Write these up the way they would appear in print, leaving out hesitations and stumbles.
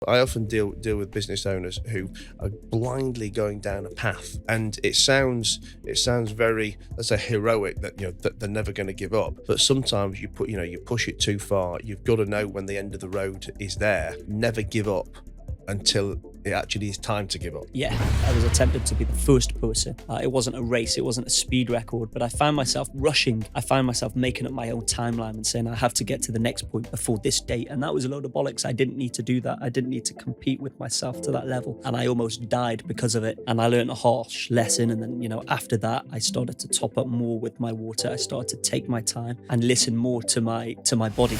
I often deal with business owners who are blindly going down a path, and it sounds very, let's say, heroic that that they're never going to give up. But sometimes you push it too far. You've got to know when the end of the road is there. Never give up until it actually is time to give up. Yeah, I was attempted to be the first person. It wasn't a race, it wasn't a speed record, but I found myself rushing. I found myself making up my own timeline and saying I have to get to the next point before this date. And that was a load of bollocks. I didn't need to do that. I didn't need to compete with myself to that level. And I almost died because of it. And I learned a harsh lesson. And then, after that, I started to top up more with my water. I started to take my time and listen more to my body.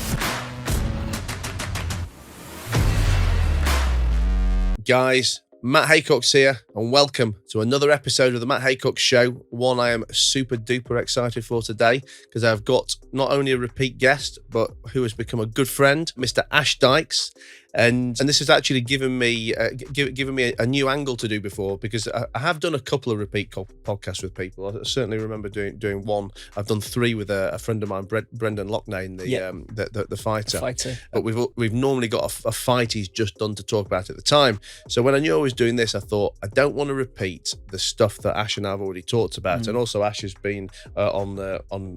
Guys, Matt Haycox here, and welcome to another episode of the Matt Haycox Show. One I am super duper excited for today, because I've got not only a repeat guest, but who has become a good friend, Mr. Ash Dykes. And this has actually given me a new angle to do before, because I have done a couple of repeat podcasts with people. I certainly remember doing one. I've done three with a friend of mine, Brendan Loughnane, the fighter. But we've normally got a fight he's just done to talk about at the time. So when I knew I was doing this, I thought I don't want to repeat the stuff that Ash and I have already talked about. And also Ash has been on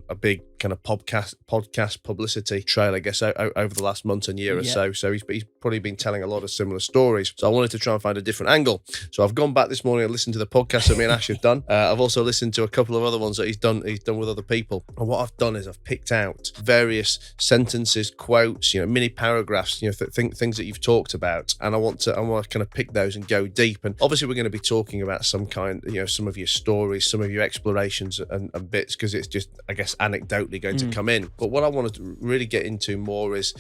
a big kind of podcast publicity trail, I guess, over the last month and year or so. So he's probably been telling a lot of similar stories. So I wanted to try and find a different angle. So I've gone back this morning and listened to the podcast that me and Ash have done. I've also listened to a couple of other ones that he's done with other people. And what I've done is I've picked out various sentences, quotes, mini paragraphs, things that you've talked about. And I want to kind of pick those and go deep. And obviously we're going to be talking about some of your stories, some of your explorations and bits, because it's just, I guess, anecdotally going to come in. But what I wanted to really get into more is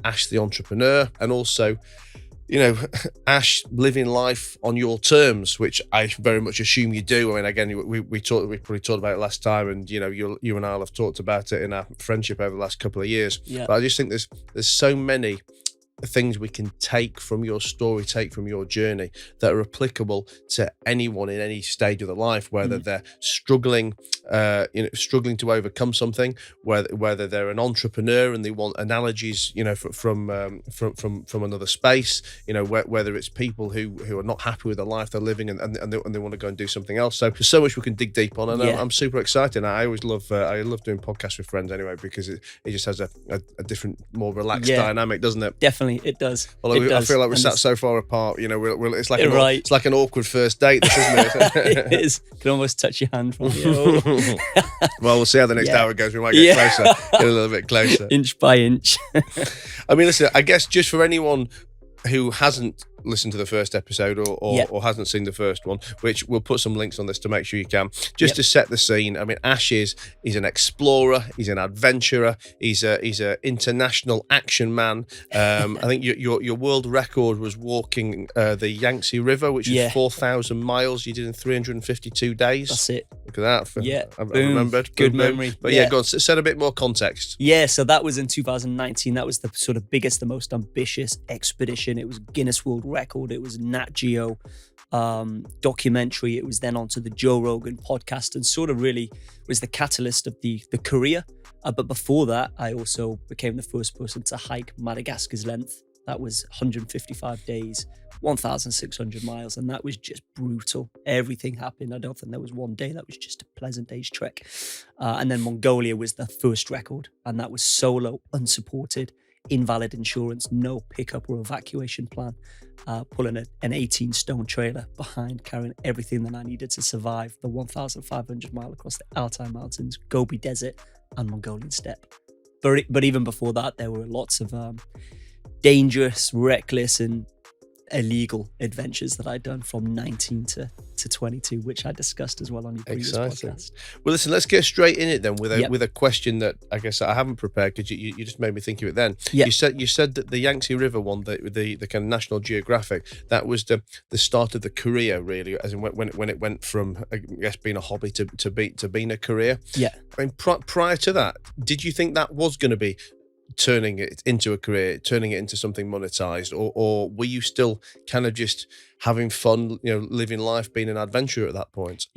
Ash the entrepreneur, and also Ash living life on your terms, which I very much assume you do. I mean, again, we probably talked about it last time, and you and I have talked about it in our friendship over the last couple of years. But I just think there's so many things we can take from your story, take from your journey, that are applicable to anyone in any stage of their life, whether they're struggling to overcome something, whether they're an entrepreneur and they want analogies, from another space, whether it's people who are not happy with the life they're living and they want to go and do something else. So there's so much we can dig deep on, and I'm super excited. I always love doing podcasts with friends anyway, because it just has a different, more relaxed dynamic, doesn't it? Definitely. It does. Although I feel like we're sat so far apart, it's like an awkward first date, this, isn't it? It is. Can almost touch your hand from here. Well, we'll see how the next hour goes. We might get closer, get a little bit closer. Inch by inch. I mean, listen, I guess just for anyone who hasn't listened to the first episode or hasn't seen the first one, which we'll put some links on this to make sure you can, just to set the scene. I mean, Ash he's an explorer, he's an adventurer, he's a international action man. I think your world record was walking the Yangtze River, which is 4,000 miles. You did in 352 days. That's it. Look at that. I remembered. Good memory. But go on, set a bit more context. So that was in 2019. That was the sort of biggest, the most ambitious expedition. It was Guinness World Record. It was Nat Geo documentary. It was then onto the Joe Rogan podcast, and sort of really was the catalyst of the career. But before that, I also became the first person to hike Madagascar's length. That was 155 days, 1,600 miles, and that was just brutal. Everything happened. I don't think there was one day that was just a pleasant day's trek. And then Mongolia was the first record, and that was solo, unsupported, invalid insurance, no pickup or evacuation plan, pulling an 18-stone trailer behind, carrying everything that I needed to survive the 1,500 mile across the Altai Mountains, Gobi Desert, and Mongolian steppe. But even before that, there were lots of dangerous, reckless, and illegal adventures that I'd done from 19 to 22, which I discussed as well on your previous podcast. Well, listen, let's get straight in it then with a question that I guess I haven't prepared, because you just made me think of it then. You said that the Yangtze River one, the kind of National Geographic, that was the start of the career, really, as in when it went from, I guess, being a hobby to being a career. I mean, prior to that, did you think that was going to be turning it into a career, turning it into something monetized, or were you still kind of just having fun, living life, being an adventurer at that point?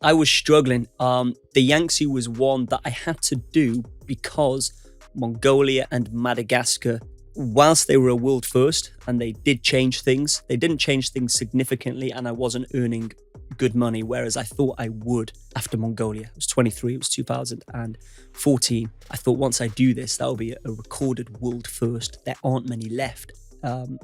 I was struggling. The Yangtze was one that I had to do because Mongolia and Madagascar whilst they were a world first and they did change things, they didn't change things significantly, and I wasn't earning good money, whereas I thought I would after Mongolia. I was 23, it was 2014. I thought once I do this, that'll be a recorded world first. There aren't many left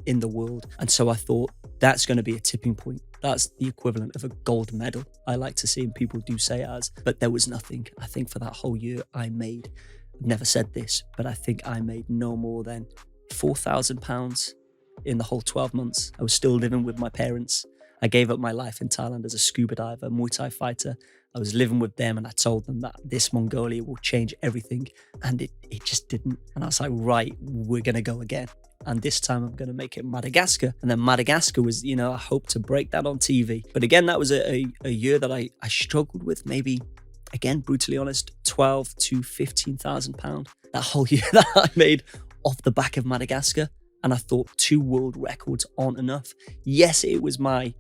in the world. And so I thought that's going to be a tipping point. That's the equivalent of a gold medal, I like to see, and people do say it as, but there was nothing. I think for that whole year I made, I've never said this, but I think I made no more than £4,000 in the whole 12 months. I was still living with my parents. I gave up my life in Thailand as a scuba diver, Muay Thai fighter. I was living with them, and I told them that this Mongolia will change everything, and it just didn't. And I was like, right, we're going to go again. And this time I'm going to make it Madagascar. And then Madagascar was, I hope to break that on TV. But again, that was a year that I struggled with, maybe, again, brutally honest, 12 to 15,000 pounds. That whole year that I made off the back of Madagascar. And I thought 2 world records aren't enough. Yes, it was my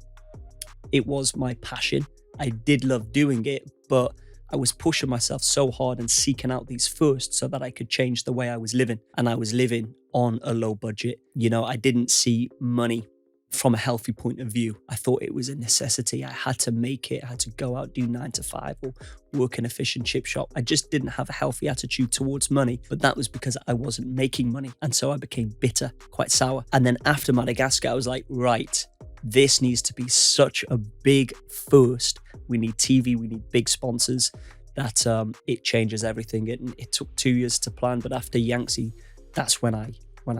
passion. I did love doing it, but I was pushing myself so hard and seeking out these firsts so that I could change the way I was living. And I was living on a low budget. I didn't see money from a healthy point of view. I thought it was a necessity. I had to make it. I had to go out, do 9 to 5 or work in a fish and chip shop. I just didn't have a healthy attitude towards money, but that was because I wasn't making money. And so I became bitter, quite sour. And then after Madagascar, I was like, right, this needs to be such a big first. We need TV, we need big sponsors, that it changes everything. It took 2 years to plan, but after Yangtze, that's when I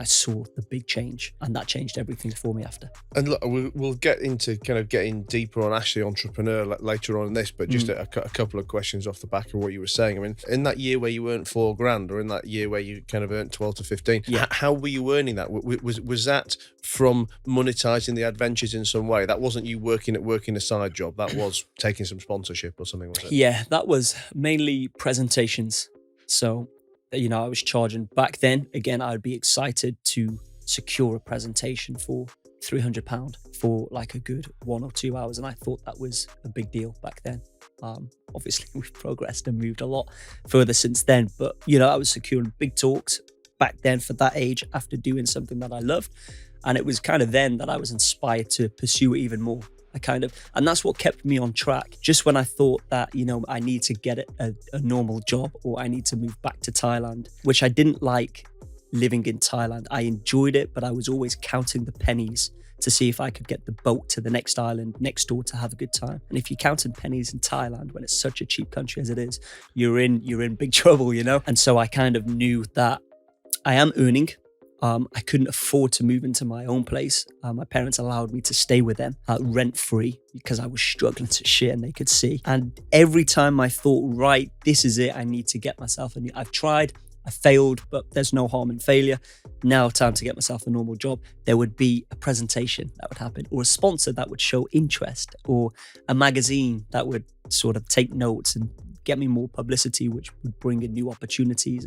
saw the big change, and that changed everything for me after. And look, we'll get into kind of getting deeper on Ashley Entrepreneur later on in this, but just a couple of questions off the back of what you were saying. I mean, in that year where you earned $4,000, or in that year where you kind of earned 12 to 15, how were you earning that? Was that from monetizing the adventures in some way? That wasn't you working a side job. That was taking some sponsorship or something, was it? Yeah, that was mainly presentations. So, I was charging back then. Again, I'd be excited to secure a presentation for £300 for like a good 1 or 2 hours. And I thought that was a big deal back then. Obviously, we've progressed and moved a lot further since then. But, I was securing big talks back then for that age after doing something that I loved. And it was kind of then that I was inspired to pursue it even more. And that's what kept me on track. Just when I thought that, I need to get a normal job, or I need to move back to Thailand, which I didn't like living in Thailand. I enjoyed it, but I was always counting the pennies to see if I could get the boat to the next island next door to have a good time. And if you're counting pennies in Thailand, when it's such a cheap country as it is, you're in big trouble, And so I kind of knew that I am earning. I couldn't afford to move into my own place. My parents allowed me to stay with them rent-free because I was struggling to shit, and they could see. And every time I thought, right, this is it, I need to get myself a new... I've tried, I failed, but there's no harm in failure. Now time to get myself a normal job. There would be a presentation that would happen, or a sponsor that would show interest, or a magazine that would sort of take notes and get me more publicity, which would bring in new opportunities.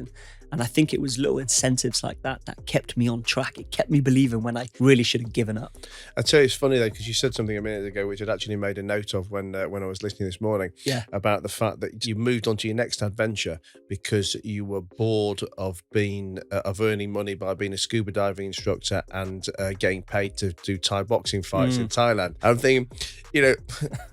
And I think it was little incentives like that kept me on track. It kept me believing when I really should have given up. I tell you, it's funny though, because you said something a minute ago, which I'd actually made a note of when I was listening this morning, about the fact that you moved on to your next adventure because you were bored of earning money by being a scuba diving instructor and getting paid to do Thai boxing fights in Thailand. I'm thinking,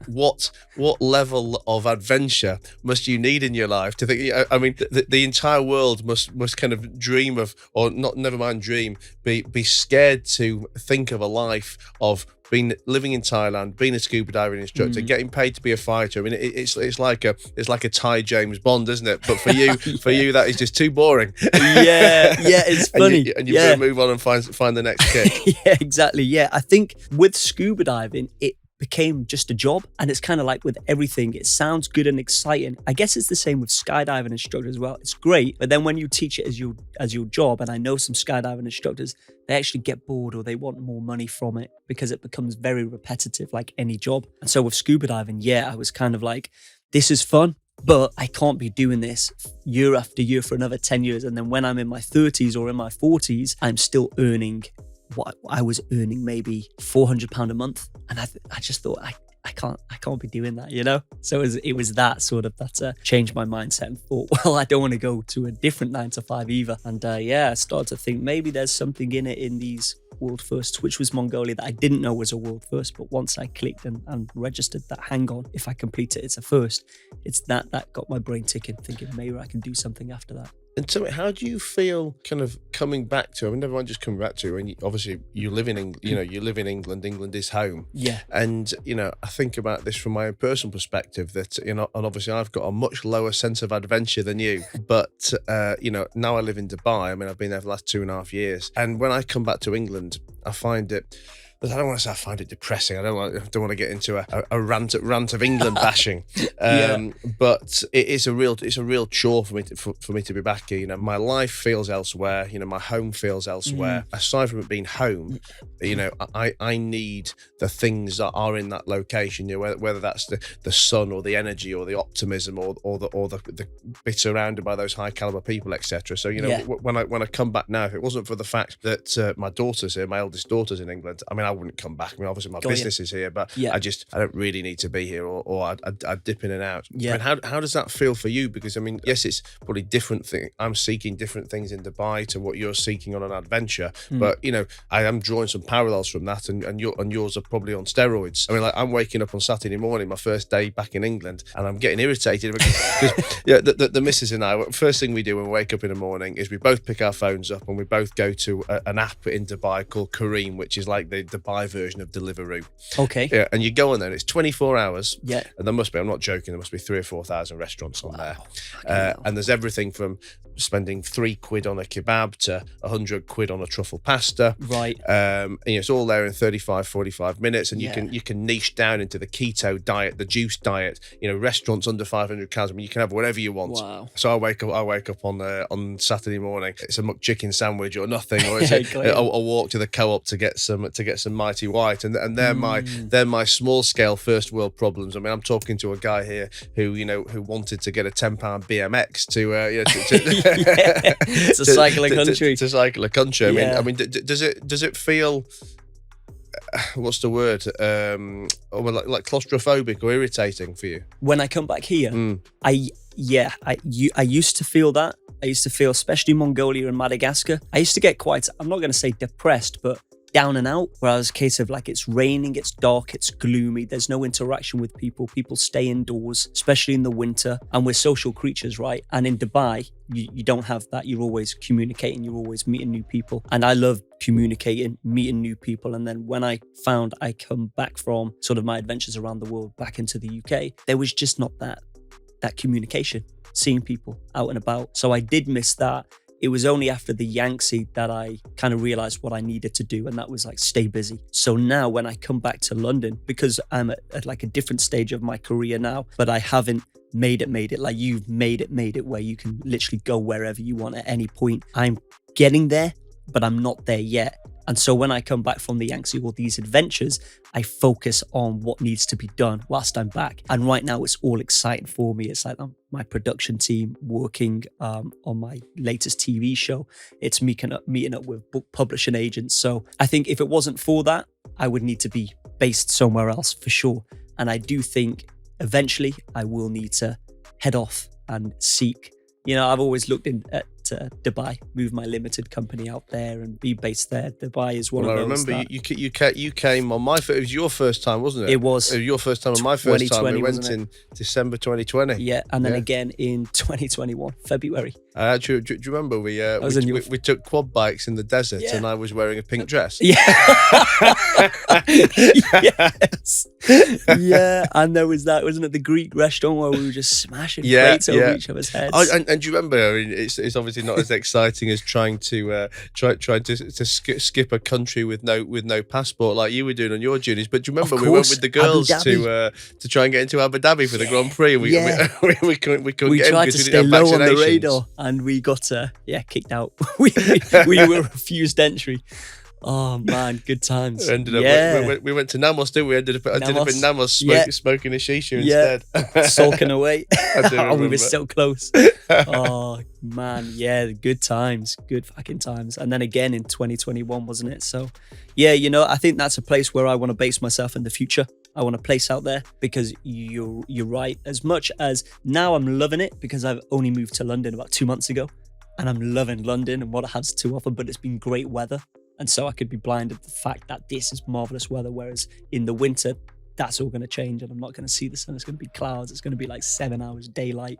what level of adventure must you need in your life to think? I mean, the entire world must kind of dream of, or not, never mind dream, be scared to think of a life of living in Thailand, being a scuba diving instructor, getting paid to be a fighter. I mean, it's like a Thai James Bond, isn't it? But for you, that is just too boring. Yeah, it's funny. And you've got to move on and find the next kick. Yeah, exactly. Yeah, I think with scuba diving, it became just a job, and it's kind of like with everything, it sounds good and exciting. I guess it's the same with skydiving instructors as well. It's great, but then when you teach it as your job, and I know some skydiving instructors, they actually get bored or they want more money from it because it becomes very repetitive, like any job. And so with scuba diving, I was kind of like, this is fun, but I can't be doing this year after year for another 10 years. And then when I'm in my 30s or in my 40s, I'm still earning what I was earning, maybe £400 a month. And I just thought, I can't be doing that, you know? So it was that sort of that changed my mindset and thought, well, I don't want to go to a different 9 to 5 either. And I started to think maybe there's something in it in these world firsts, which was Mongolia, that I didn't know was a world first. But once I clicked and registered that, hang on, if I complete it, it's a first. It's that got my brain ticking, thinking maybe I can do something after that. And tell me, how do you feel kind of coming back to? I mean, everyone just coming back to when obviously you live in England. England is home. Yeah. And I think about this from my own personal perspective that and obviously I've got a much lower sense of adventure than you. But now I live in Dubai. I mean, I've been there for the last 2.5 years, and when I come back to England, I find it. I don't want to say I find it depressing. I don't want to get into a rant of England bashing, but it's a real chore for me to be back here. My life feels elsewhere. My home feels elsewhere. Aside from it being home, I need the things that are in that location. Whether that's the sun or the energy or the optimism or the be surrounded by those high caliber people, etc. So when I come back now, if it wasn't for the fact that my daughter's here, my eldest daughter's in England, I mean, I wouldn't come back. I mean, obviously my business is here, but I don't really need to be here, or I'd dip in and out. Yeah. I mean, how does that feel for you? Because I mean, yes, it's probably different thing. I'm seeking different things in Dubai to what you're seeking on an adventure, but I am drawing some parallels from that, and yours are probably on steroids. I mean, like, I'm waking up on Saturday morning, my first day back in England, and I'm getting irritated because the missus and I, first thing we do when we wake up in the morning is we both pick our phones up and we both go to an app in Dubai called Careem, which is like the Dubai version of Deliveroo. Okay. Yeah, and you go on there and it's 24 hours. Yeah. And there must be, I'm not joking, there must be 3,000 or 4,000 restaurants on there. And there's everything from spending £3 on a kebab to 100 quid on a truffle pasta. Right. It's all there in 35, 45 minutes, and you can niche down into the keto diet, the juice diet, restaurants under 500 calories. I mean, you can have whatever you want. Wow. So I wake up on Saturday morning, it's a McChicken sandwich or nothing, or it's I'll walk to the co-op to get some Mighty White, and they're my small scale first world problems. I mean, I'm talking to a guy here who wanted to get a £10 BMX to cycle a country. To cycle a country. I mean, does it feel? What's the word? Like claustrophobic or irritating for you? When I come back here, I used to feel that. I used to feel, especially Mongolia and Madagascar, I used to get quite, I'm not going to say depressed, but down and out, where I was a case of like, it's raining, it's dark, it's gloomy, there's no interaction with people stay indoors, especially in the winter, and we're social creatures, right? And in Dubai, you don't have that. You're always communicating, you're always meeting new people, and I love communicating, meeting new people. And then when I found I come back from sort of my adventures around the world back into the UK, there was just not that communication, seeing people out and about. So I did miss that. It was only after the Yangtze that I kind of realized what I needed to do, and that was like stay busy. So now when I come back to London, because I'm at like a different stage of my career now, but I haven't made it like you've made it where you can literally go wherever you want at any point. I'm getting there, but I'm not there yet. And so when I come back from the Yangtze or these adventures, I focus on what needs to be done whilst I'm back. And right now it's all exciting for me. It's like my production team working on my latest TV show. It's meeting up with book publishing agents. So I think if it wasn't for that, I would need to be based somewhere else for sure. And I do think eventually I will need to head off and seek. I've always looked at Dubai, move my limited company out there and be based there. Dubai is one of those. I remember you came on my first, it was your first time, wasn't it? It was your first time and my first time. We went in December 2020. Yeah, and then again in 2021, February. Do you remember we took quad bikes in the desert and I was wearing a pink dress? Yeah. Yes. Yeah, and there was that, wasn't it, the Greek restaurant where we were just smashing plates over each other's heads. And do you remember? I mean, it's obviously not as exciting as trying to skip a country with no passport like you were doing on your journeys. But do you remember we went with the girls to try and get into Abu Dhabi for the Grand Prix? And we couldn't get in because we tried to stay low on the radar, and we got kicked out. we were refused entry. Oh man, good times. We went to Namos, didn't we? Ended up in Namos smoking a shisha instead. Sulking away. We were so close. Oh man, good times, good fucking times. And then again in 2021, wasn't it? So I think that's a place where I want to base myself in the future. I want a place out there because you're right. As much as now I'm loving it because I've only moved to London about 2 months ago and I'm loving London and what it has to offer, but it's been great weather. And so I could be blinded to the fact that this is marvelous weather. Whereas in the winter, that's all going to change and I'm not going to see the sun. It's going to be clouds. It's going to be like 7 hours daylight.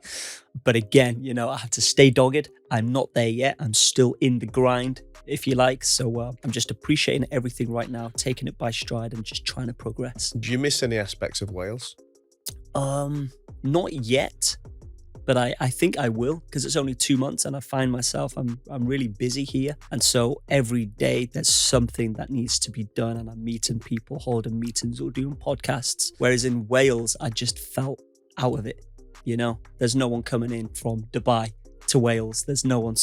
But again, you know, I have to stay dogged. I'm not there yet. I'm still in the grind, if you like. So I'm just appreciating everything right now, taking it by stride and just trying to progress. Do you miss any aspects of Wales? Not yet. But I think I will, because it's only 2 months and I find myself, I'm really busy here. And so every day there's something that needs to be done and I'm meeting people, holding meetings or doing podcasts. Whereas in Wales, I just felt out of it. You know, there's no one coming in from Dubai to Wales. There's no one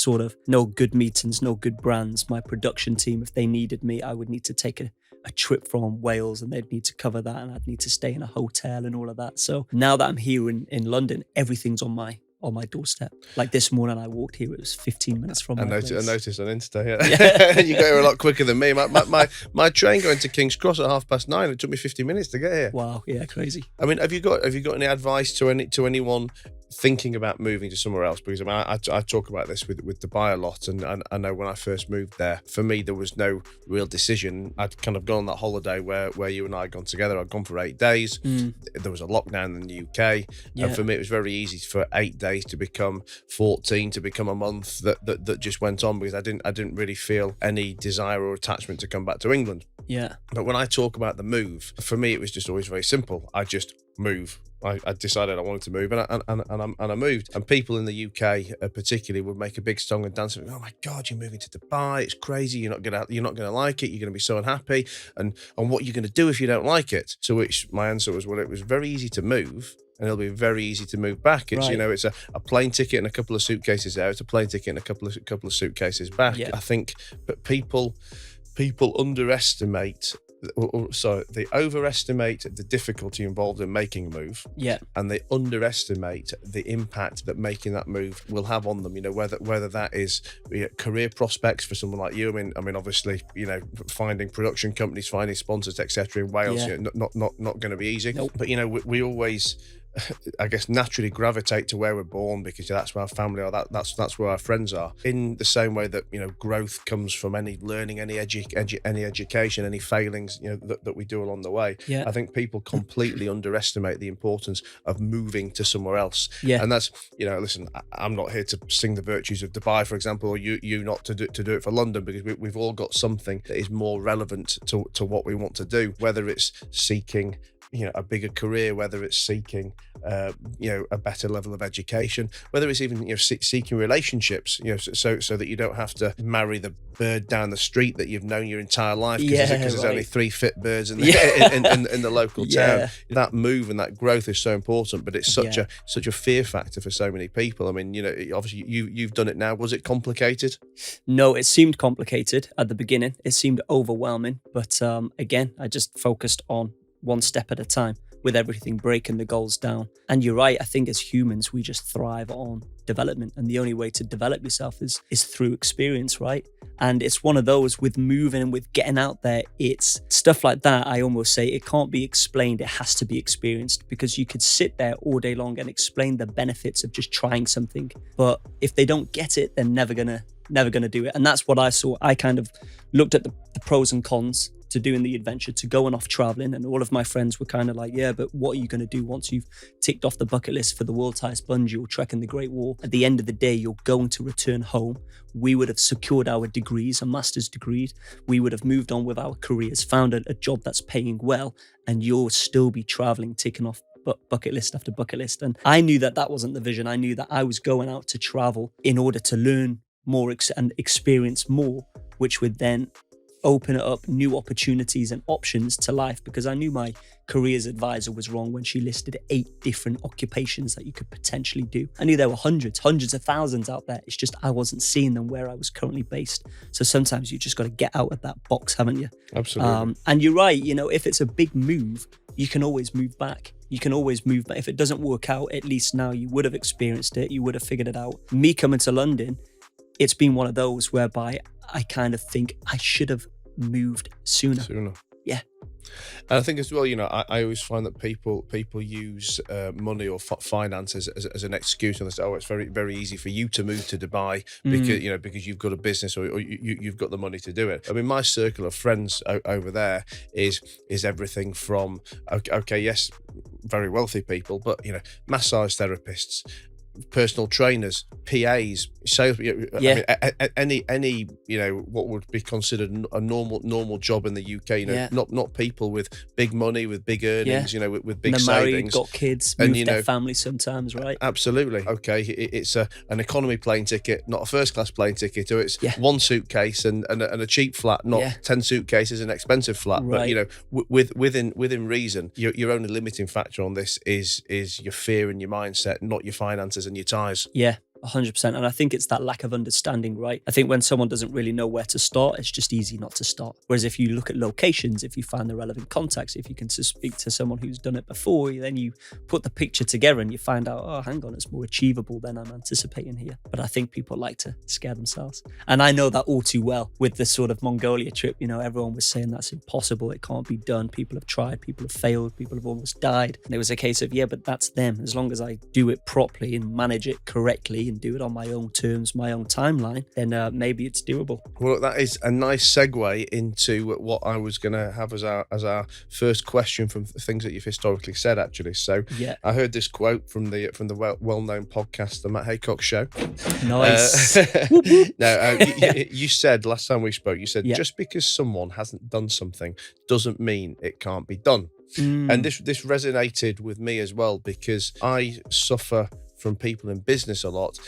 no good meetings, no good brands. My production team, if they needed me, I would need to take a trip from Wales and they'd need to cover that and I'd need to stay in a hotel and all of that. So now that I'm here in London, everything's on my doorstep. Like this morning I walked here, it was 15 minutes from my place. I noticed on Insta, yeah. You got here a lot quicker than me. My train going to King's Cross at 9:30. It took me 50 minutes to get here. Wow, yeah, crazy. I mean, have you got any advice to anyone thinking about moving to somewhere else? Because I mean, I talk about this with Dubai a lot, and I know when I first moved there, for me there was no real decision. I'd kind of gone on that holiday where you and I had gone together. I'd gone for 8 days. There was a lockdown in the UK, and for me it was very easy for 8 days to become 14, to become a month that just went on, because I didn't really feel any desire or attachment to come back to England. Yeah. But when I talk about the move, for me it was just always very simple. I just move. I decided I wanted to move, and I moved. And people in the UK, particularly, would make a big song and dance. Oh my God, you're moving to Dubai! It's crazy. You're not gonna like it. You're gonna be so unhappy. And what are you gonna do if you don't like it? To which my answer was, well, it was very easy to move, and it'll be very easy to move back. It's right. It's a plane ticket and a couple of suitcases out. It's a plane ticket and a couple of suitcases back. Yeah. I think, but people underestimate. They overestimate the difficulty involved in making a move, and they underestimate the impact that making that move will have on them. Whether that is career prospects for someone like you. I mean, obviously, finding production companies, finding sponsors, etc. in Wales, not going to be easy. Nope. But we always, I guess, naturally gravitate to where we're born, because that's where our family are. That's where our friends are. In the same way that growth comes from any learning, any education, any failings that we do along the way. Yeah. I think people completely underestimate the importance of moving to somewhere else. Yeah. And that's listen, I'm not here to sing the virtues of Dubai, for example, or you not to do it for London, because we've all got something that is more relevant to what we want to do. Whether it's seeking a bigger career, whether it's seeking, a better level of education, whether it's even, seeking relationships, so that you don't have to marry the bird down the street that you've known your entire life, because there's only 3 fit birds in the local town. That move and that growth is so important, but it's such a fear factor for so many people. I mean, obviously you've done it now. Was it complicated? No, it seemed complicated at the beginning. It seemed overwhelming, but again, I just focused on one step at a time, with everything, breaking the goals down. And you're right, I think as humans, we just thrive on development. And the only way to develop yourself is through experience, right? And it's one of those with moving and with getting out there, it's stuff like that. I almost say it can't be explained, it has to be experienced, because you could sit there all day long and explain the benefits of just trying something. But if they don't get it, they're never gonna do it. And that's what I saw. I kind of looked at the pros and cons to doing the adventure, to going off traveling, and all of my friends were kind of like, yeah, but what are you going to do once you've ticked off the bucket list for the world's highest bungee or trekking the Great Wall? At the end of the day, you're going to return home. We would have secured our degrees, a master's degree. We would have moved on with our careers, found a job that's paying well, and you'll still be traveling, ticking off bucket list after bucket list. And I knew that wasn't the vision. I knew that I was going out to travel in order to learn more and experience more, which would then open up new opportunities and options to life, because I knew my careers advisor was wrong when she listed 8 different occupations that you could potentially do. I knew there were hundreds of thousands out there. It's just I wasn't seeing them where I was currently based. So sometimes you just got to get out of that box, haven't you? Absolutely. And you're right, if it's a big move, you can always move back. You can always move back. If it doesn't work out, at least now you would have experienced it. You would have figured it out. Me coming to London, it's been one of those whereby I kind of think I should have moved sooner. Yeah. And I think as well, I always find that people use money or finance as an excuse, and they say, oh, it's very, very easy for you to move to Dubai because you've got a business or you've got the money to do it. I mean, my circle of friends over there is everything from okay, yes, very wealthy people, but massage therapists, personal trainers, PAs, sales. I mean, any what would be considered a normal job in the UK. Not people with big money, with big earnings. With big savings. Married, got kids, moved their family sometimes, right? Absolutely. Okay, it's an economy plane ticket, not a first class plane ticket, or it's one suitcase and a cheap flat, not 10 suitcases and an expensive flat. Right. But within reason, your only limiting factor on this is your fear and your mindset, not your finances and your ties. Yeah. 100%. And I think it's that lack of understanding, right? I think when someone doesn't really know where to start, it's just easy not to start. Whereas if you look at locations, if you find the relevant contacts, if you can speak to someone who's done it before, then you put the picture together and you find out, oh, hang on, it's more achievable than I'm anticipating here. But I think people like to scare themselves. And I know that all too well with the sort of Mongolia trip. Everyone was saying that's impossible. It can't be done. People have tried. People have failed. People have almost died. And it was a case of, but that's them. As long as I do it properly and manage it correctly and do it on my own terms, my own timeline, then maybe it's doable. Well, that is a nice segue into what I was going to have as our first question from things that you've historically said, actually. So I heard this quote from the well-known podcast, the Matt Haycox Show. Nice. You said last time we spoke, you said just because someone hasn't done something doesn't mean it can't be done. And this resonated with me as well, because I suffer from people in business a lot,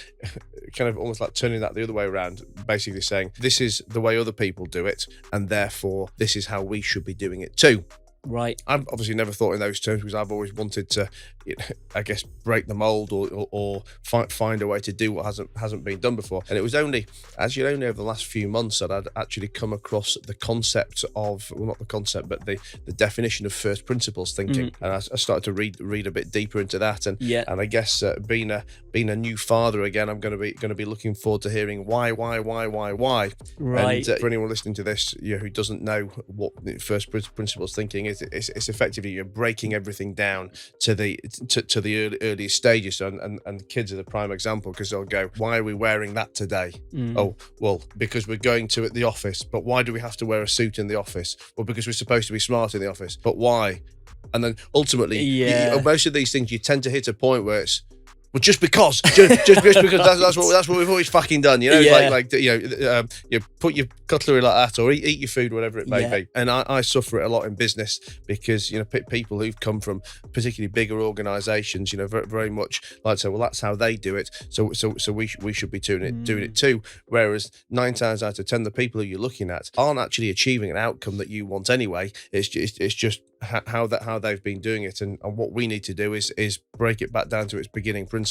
kind of almost like turning that the other way around, basically saying this is the way other people do it, and therefore this is how we should be doing it too. Right. I've obviously never thought in those terms, because I've always wanted to, I guess, break the mold or find a way to do what hasn't been done before. And it was only over the last few months that I'd actually come across the concept of, well, not the concept, but the definition of first principles thinking. And I started to read a bit deeper into that. And I guess being a new father again, I'm going to be looking forward to hearing why. Right. And for anyone listening to this, who doesn't know what first principles thinking is, it's effectively you're breaking everything down to the earliest stages. And kids are the prime example, because they'll go, why are we wearing that today? Oh, well, because we're going to at the office. But why do we have to wear a suit in the office? Well, because we're supposed to be smart in the office. But why? And then ultimately, most of these things, you tend to hit a point where it's, well, just because that's what we've always fucking done, you put your cutlery like that, or eat your food, whatever it may be. And I suffer it a lot in business, because people who've come from particularly bigger organisations, very, very much like to say, well, that's how they do it, so we should be doing it too. Whereas 9 times out of 10, the people who you're looking at aren't actually achieving an outcome that you want anyway. It's just how they've been doing it, and what we need to do is break it back down to its beginning principles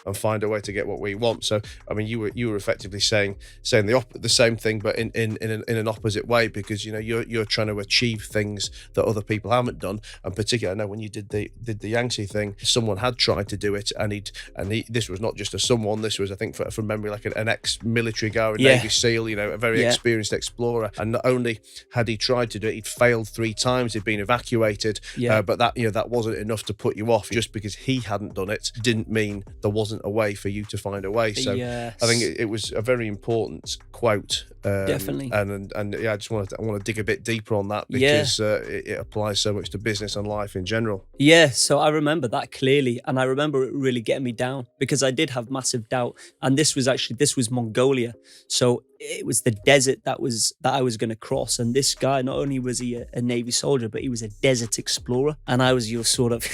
and find a way to get what we want. So I mean, you were effectively saying the same thing, but in an opposite way, because you're trying to achieve things that other people haven't done. And particularly, I know when you did the Yangtze thing, someone had tried to do it, and he this was not just a someone, this was, I think, from memory, like an ex-military guy, a Navy SEAL, a very experienced explorer. And not only had he tried to do it, he'd failed 3 times, he'd been evacuated, but that wasn't enough to put you off. Just because he hadn't done it didn't mean there wasn't a way for you to find a way. So I think it was a very important quote. Definitely. And I just want to dig a bit deeper on that, because it applies so much to business and life in general. So I remember that clearly, and I remember it really getting me down, because I did have massive doubt. And this was Mongolia, so it was the desert that I was going to cross. And this guy, not only was he a Navy soldier, but he was a desert explorer. And I was your sort of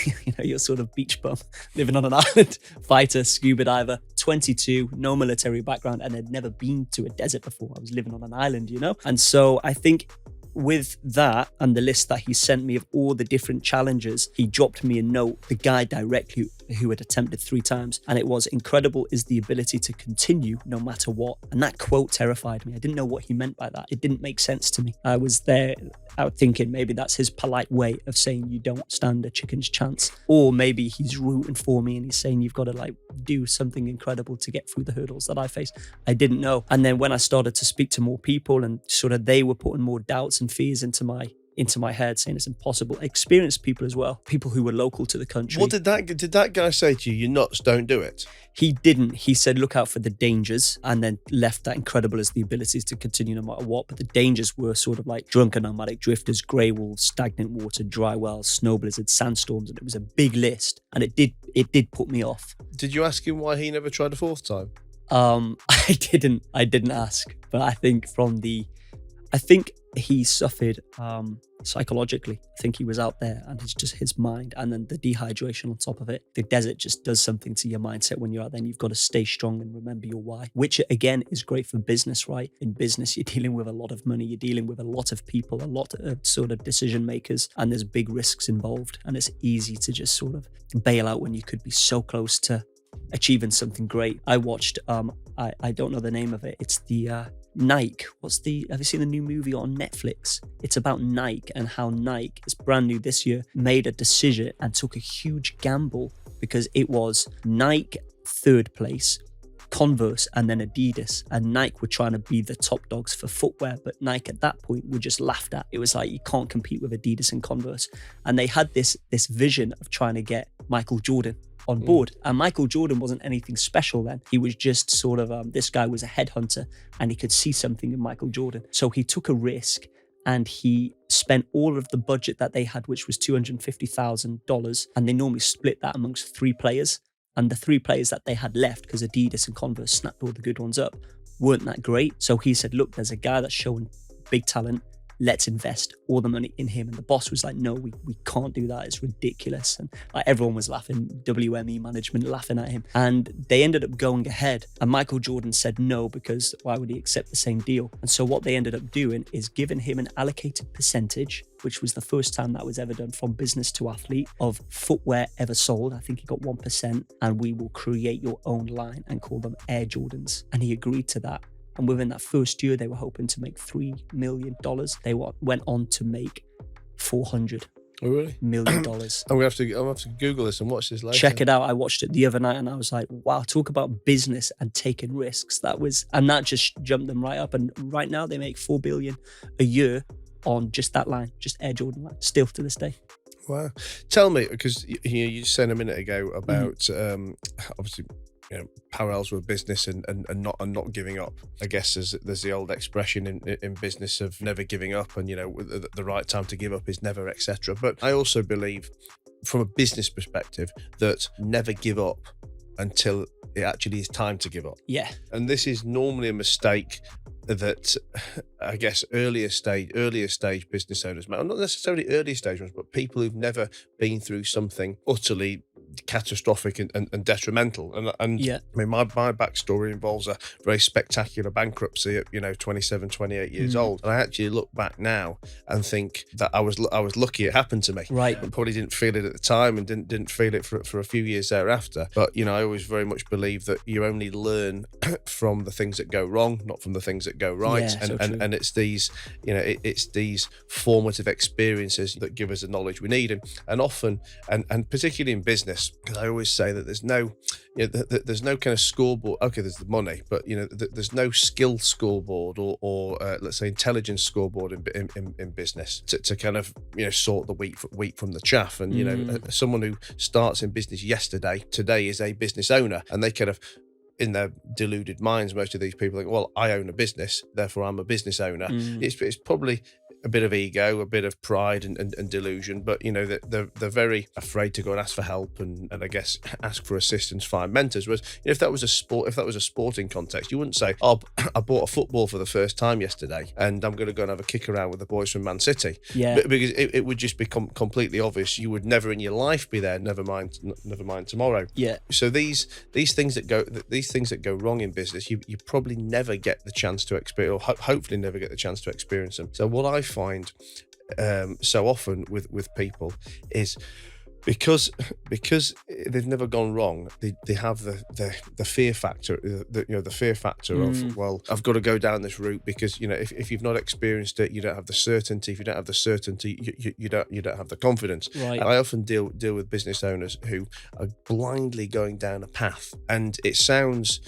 beach bum living on an island, fighter, scuba diver, 22, no military background, and had never been to a desert before. I was living on an island, And so I think with that and the list that he sent me of all the different challenges, he dropped me a note, the guy directly who had attempted 3 times. And it was, incredible is the ability to continue no matter what. And that quote terrified me. I didn't know what he meant by that. It didn't make sense to me. I was there out thinking maybe that's his polite way of saying you don't stand a chicken's chance. Or maybe he's rooting for me and he's saying you've got to do something incredible to get through the hurdles that I face. I didn't know. And then when I started to speak to more people, and sort of they were putting more doubts and fears into my into my head saying it's impossible. Experienced people as well, people who were local to the country. What did that guy say to you? You're nuts, don't do it. He didn't. He said, look out for the dangers, and then left that incredible as the abilities to continue no matter what. But the dangers were sort of like drunken nomadic drifters, grey wolves, stagnant water, dry wells, snow blizzards, sandstorms. And it was a big list. And it did put me off. Did you ask him why he never tried a fourth time? I didn't ask. But I think he suffered psychologically. I think he was out there, and it's just his mind, and then the dehydration on top of it. The desert just does something to your mindset when you're out there, and you've got to stay strong and remember your why, which again is great for business, right? In business, you're dealing with a lot of money, you're dealing with a lot of people, a lot of sort of decision makers, and there's big risks involved, and it's easy to just sort of bail out when you could be so close to achieving something great. I watched, I don't know the name of it. It's the Nike. Have you seen the new movie on Netflix? It's about Nike and how Nike, is brand new this year, made a decision and took a huge gamble, because it was Nike third place, Converse, and then Adidas. And Nike were trying to be the top dogs for footwear, but Nike at that point were just laughed at. It was like, you can't compete with Adidas and Converse. And they had this vision of trying to get Michael Jordan on board. And Michael Jordan wasn't anything special then. He was just sort of, this guy was a headhunter, and he could see something in Michael Jordan. So he took a risk, and he spent all of the budget that they had, which was $250,000. And they normally split that amongst 3 players. And the 3 players that they had left, because Adidas and Converse snapped all the good ones up, weren't that great. So he said, look, there's a guy that's showing big talent. Let's invest all the money in him. And the boss was like, no, we can't do that. It's ridiculous. And like everyone was laughing, WME management laughing at him. And they ended up going ahead. And Michael Jordan said no, because why would he accept the same deal? And so what they ended up doing is giving him an allocated percentage, which was the first time that was ever done from business to athlete, of footwear ever sold. I think he got 1%. And we will create your own line and call them Air Jordans. And he agreed to that. And within that first year, they were hoping to make $3 million. They went on to make $400 million. I'll have to Google this and watch this later. Check it out. I watched it the other night, and I was like, wow, talk about business and taking risks. And that just jumped them right up. And right now they make $4 billion a year on just that line, just Air Jordan line, still to this day. Wow. Tell me, because you said a minute ago about obviously, parallels with business and not giving up. I guess there's the old expression in business of never giving up, and the right time to give up is never, etc. But I also believe, from a business perspective, that never give up until it actually is time to give up. Yeah. And this is normally a mistake that I guess earlier stage business owners make. Not necessarily early stage ones, but people who've never been through something utterly catastrophic and detrimental. And yeah. I mean, my backstory involves a very spectacular bankruptcy at 27, 28 years old. And I actually look back now and think that I was lucky it happened to me. Right. I probably didn't feel it at the time, and didn't feel it for a few years thereafter. But I always very much believe that you only learn from the things that go wrong, not from the things that go right. Yeah, and it's these it's these formative experiences that give us the knowledge we need, and often and particularly in business, because I always say that there's no there's no kind of scoreboard. Okay, there's the money, but there's no skill scoreboard or let's say intelligence scoreboard in business to kind of sort the wheat from the chaff. And someone who starts in business yesterday, today is a business owner, and they kind of, in their deluded minds, most of these people think, well, I own a business, therefore I'm a business owner. It's probably a bit of ego, a bit of pride and delusion, but they're very afraid to go and ask for help and I guess ask for assistance, find mentors. Whereas if that was a sporting context, you wouldn't say, oh, I bought a football for the first time yesterday and I'm going to go and have a kick around with the boys from Man City. Yeah. Because it would just become completely obvious. You would never in your life be there, never mind tomorrow. Yeah. So these things that go wrong in business, you probably never get the chance to experience, or hopefully never get the chance to experience them. So what I find so often with people is because they've never gone wrong, they have the fear factor, the fear factor of, well, I've got to go down this route because, if you've not experienced it, you don't have the certainty. If you don't have the certainty, you don't have the confidence. Right. And I often deal with business owners who are blindly going down a path, and it sounds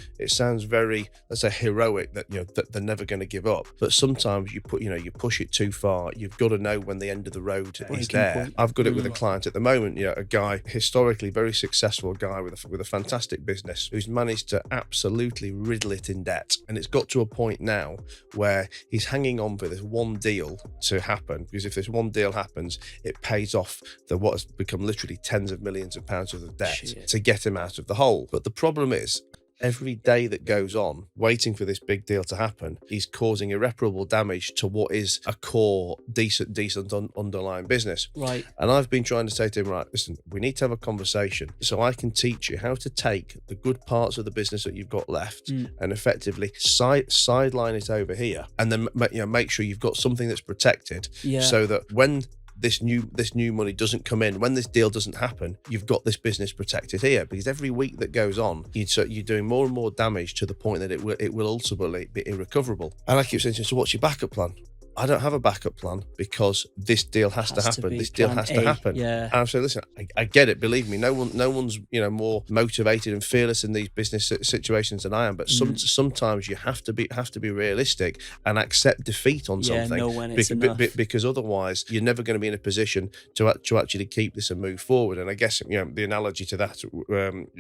very, let's say, heroic that that they're never going to give up. But sometimes you push it too far. You've got to know when the end of the road is there. Point. I've got it with a client at the moment, a guy, historically very successful guy with a fantastic business, who's managed to absolutely riddle it in debt. And it's got to a point now where he's hanging on for this one deal to happen, because if this one deal happens, it pays off what has become literally tens of millions of pounds worth of debt to get him out of the hole. But the problem is, every day that goes on waiting for this big deal to happen, he's causing irreparable damage to what is a core decent underlying business. Right. And I've been trying to say to him, right, listen, we need to have a conversation so I can teach you how to take the good parts of the business that you've got left and effectively sideline it over here, and then make sure you've got something that's protected, so that when this new money doesn't come in, when this deal doesn't happen, you've got this business protected here. Because every week that goes on, you're doing more and more damage to the point that it will ultimately be irrecoverable. And I keep saying, so what's your backup plan? I don't have a backup plan because this deal has to happen. This deal has to happen. Yeah. And I'm saying, listen, I get it. Believe me, no one's more motivated and fearless in these business situations than I am. But sometimes you have to be realistic and accept defeat on something. Know when it's enough. Because otherwise you're never going to be in a position to actually keep this and move forward. And I guess the analogy to that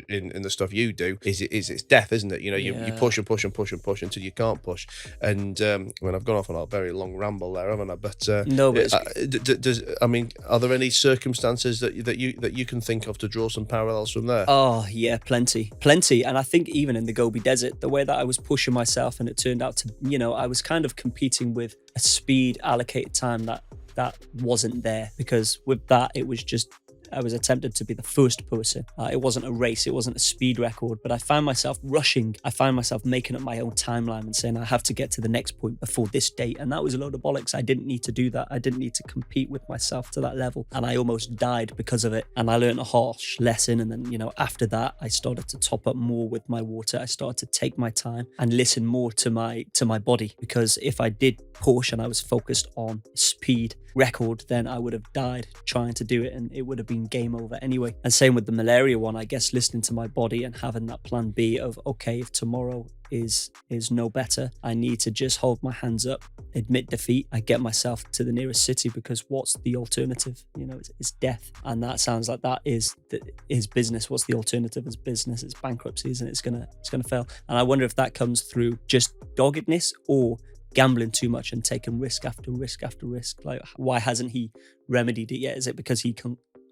in the stuff you do is it's death, isn't it? You push and push and push and push until you can't push. And I've gone off on a very long ramble there, haven't I? But no, but are there any circumstances that you can think of to draw some parallels from there? Oh yeah, plenty. And I think even in the Gobi Desert, the way that I was pushing myself, and it turned out to, I was kind of competing with a speed allocated time that wasn't there, because with that it was just, I was attempted to be the first person. It wasn't a race, it wasn't a speed record, but I found myself rushing. I found myself making up my own timeline and saying I have to get to the next point before this date. And that was a load of bollocks. I didn't need to do that. I didn't need to compete with myself to that level. And I almost died because of it. And I learned a harsh lesson. And then, after that, I started to top up more with my water. I started to take my time and listen more to my body, because if I did push and I was focused on speed record, then I would have died trying to do it, and it would have been game over anyway. And same with the malaria one, I guess, listening to my body and having that plan B of, okay, if tomorrow is no better, I need to just hold my hands up, admit defeat, I get myself to the nearest city, because what's the alternative? It's death. And that sounds like that is business. What's the alternative is business? It's bankruptcy, and it's gonna fail. And I wonder if that comes through just doggedness or gambling too much and taking risk after risk after risk. Like, why hasn't he remedied it yet? Is it because he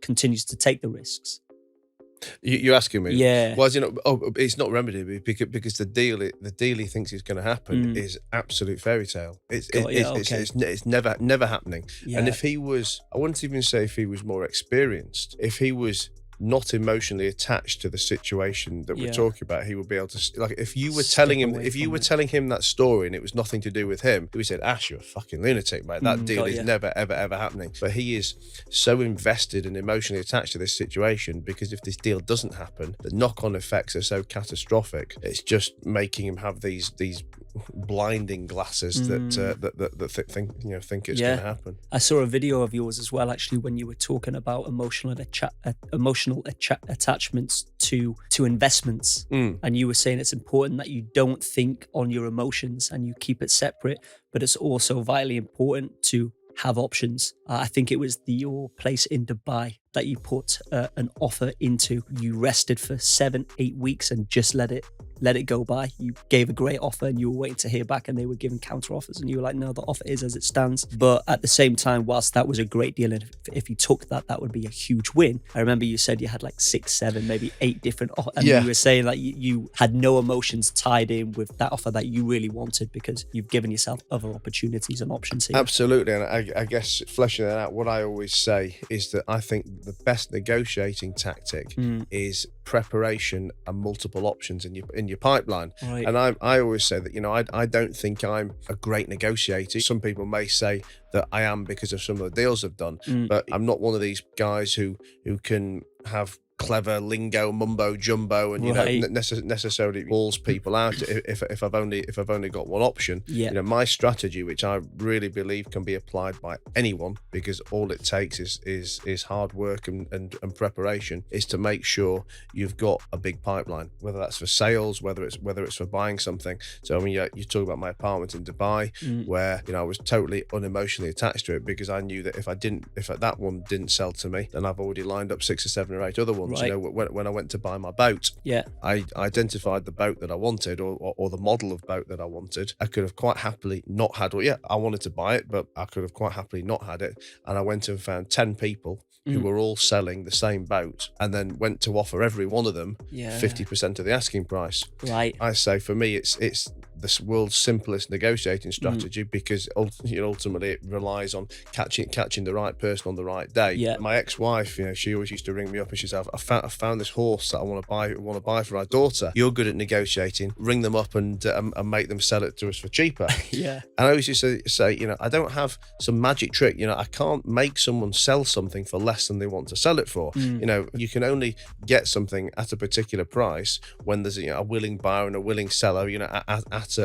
continues to take the risks? You're asking me? Yeah. Well, it's not remedied because the deal he thinks is going to happen is absolute fairy tale. It's never happening. Yeah. And if he was, I wouldn't even say if he was more experienced, if he was not emotionally attached to the situation that we're talking about, he would be able to, like, if you were telling him that story and it was nothing to do with him, he would say, Ash, you're a fucking lunatic, mate. That deal is never ever happening. But he is so invested and emotionally attached to this situation, because if this deal doesn't happen, the knock-on effects are so catastrophic. It's just making him have these blinding glasses that think it's going to happen. I saw a video of yours as well, actually, when you were talking about emotional attachments to investments, and you were saying it's important that you don't think on your emotions and you keep it separate, but it's also vitally important to have options. I think it was your place in Dubai that you put an offer into. You rested for 7-8 weeks and just let it go by. You gave a great offer and you were waiting to hear back, and they were giving counter offers, and you were like, no, the offer is as it stands. But at the same time, whilst that was a great deal, and if you took that would be a huge win. I remember you said you had like 6, 7, maybe 8 different offers, and you were saying like you had no emotions tied in with that offer that you really wanted, because you've given yourself other opportunities and options here. Absolutely. And I guess fleshing that out, what I always say is that I think the best negotiating tactic is preparation and multiple options in your pipeline. Right. And I always say that, you know, I don't think I'm a great negotiator. Some people may say that I am because of some of the deals I've done, but I'm not one of these guys who can have clever lingo mumbo jumbo and, you know, necessarily walls people out if I've only got one option. You know, my strategy, which I really believe can be applied by anyone, because all it takes is hard work and preparation, is to make sure you've got a big pipeline, whether that's for sales, whether it's for buying something. So I mean, you talk about my apartment in Dubai, where, you know, I was totally unemotionally attached to it, because I knew that if that one didn't sell to me, then I've already lined up 6 or 7 or 8 other ones. You know, when I went to buy my boat, I identified the boat that I wanted, or the model of boat that I wanted. I could have quite happily not had, I wanted to buy it, but I could have quite happily not had it. And I went and found 10 people who were all selling the same boat, and then went to offer every one of them 50% of the asking price. Right. I say, for me, it's the world's simplest negotiating strategy, because ultimately it relies on catching the right person on the right day. My ex-wife, you know, she always used to ring me up and she said, I found this horse that I want to buy for our daughter. You're good at negotiating. Ring them up and make them sell it to us for cheaper. And I always used to say, you know, I don't have some magic trick. You know, I can't make someone sell something for less than they want to sell it for. You know, you can only get something at a particular price when there's, you know, a willing buyer and a willing seller, you know,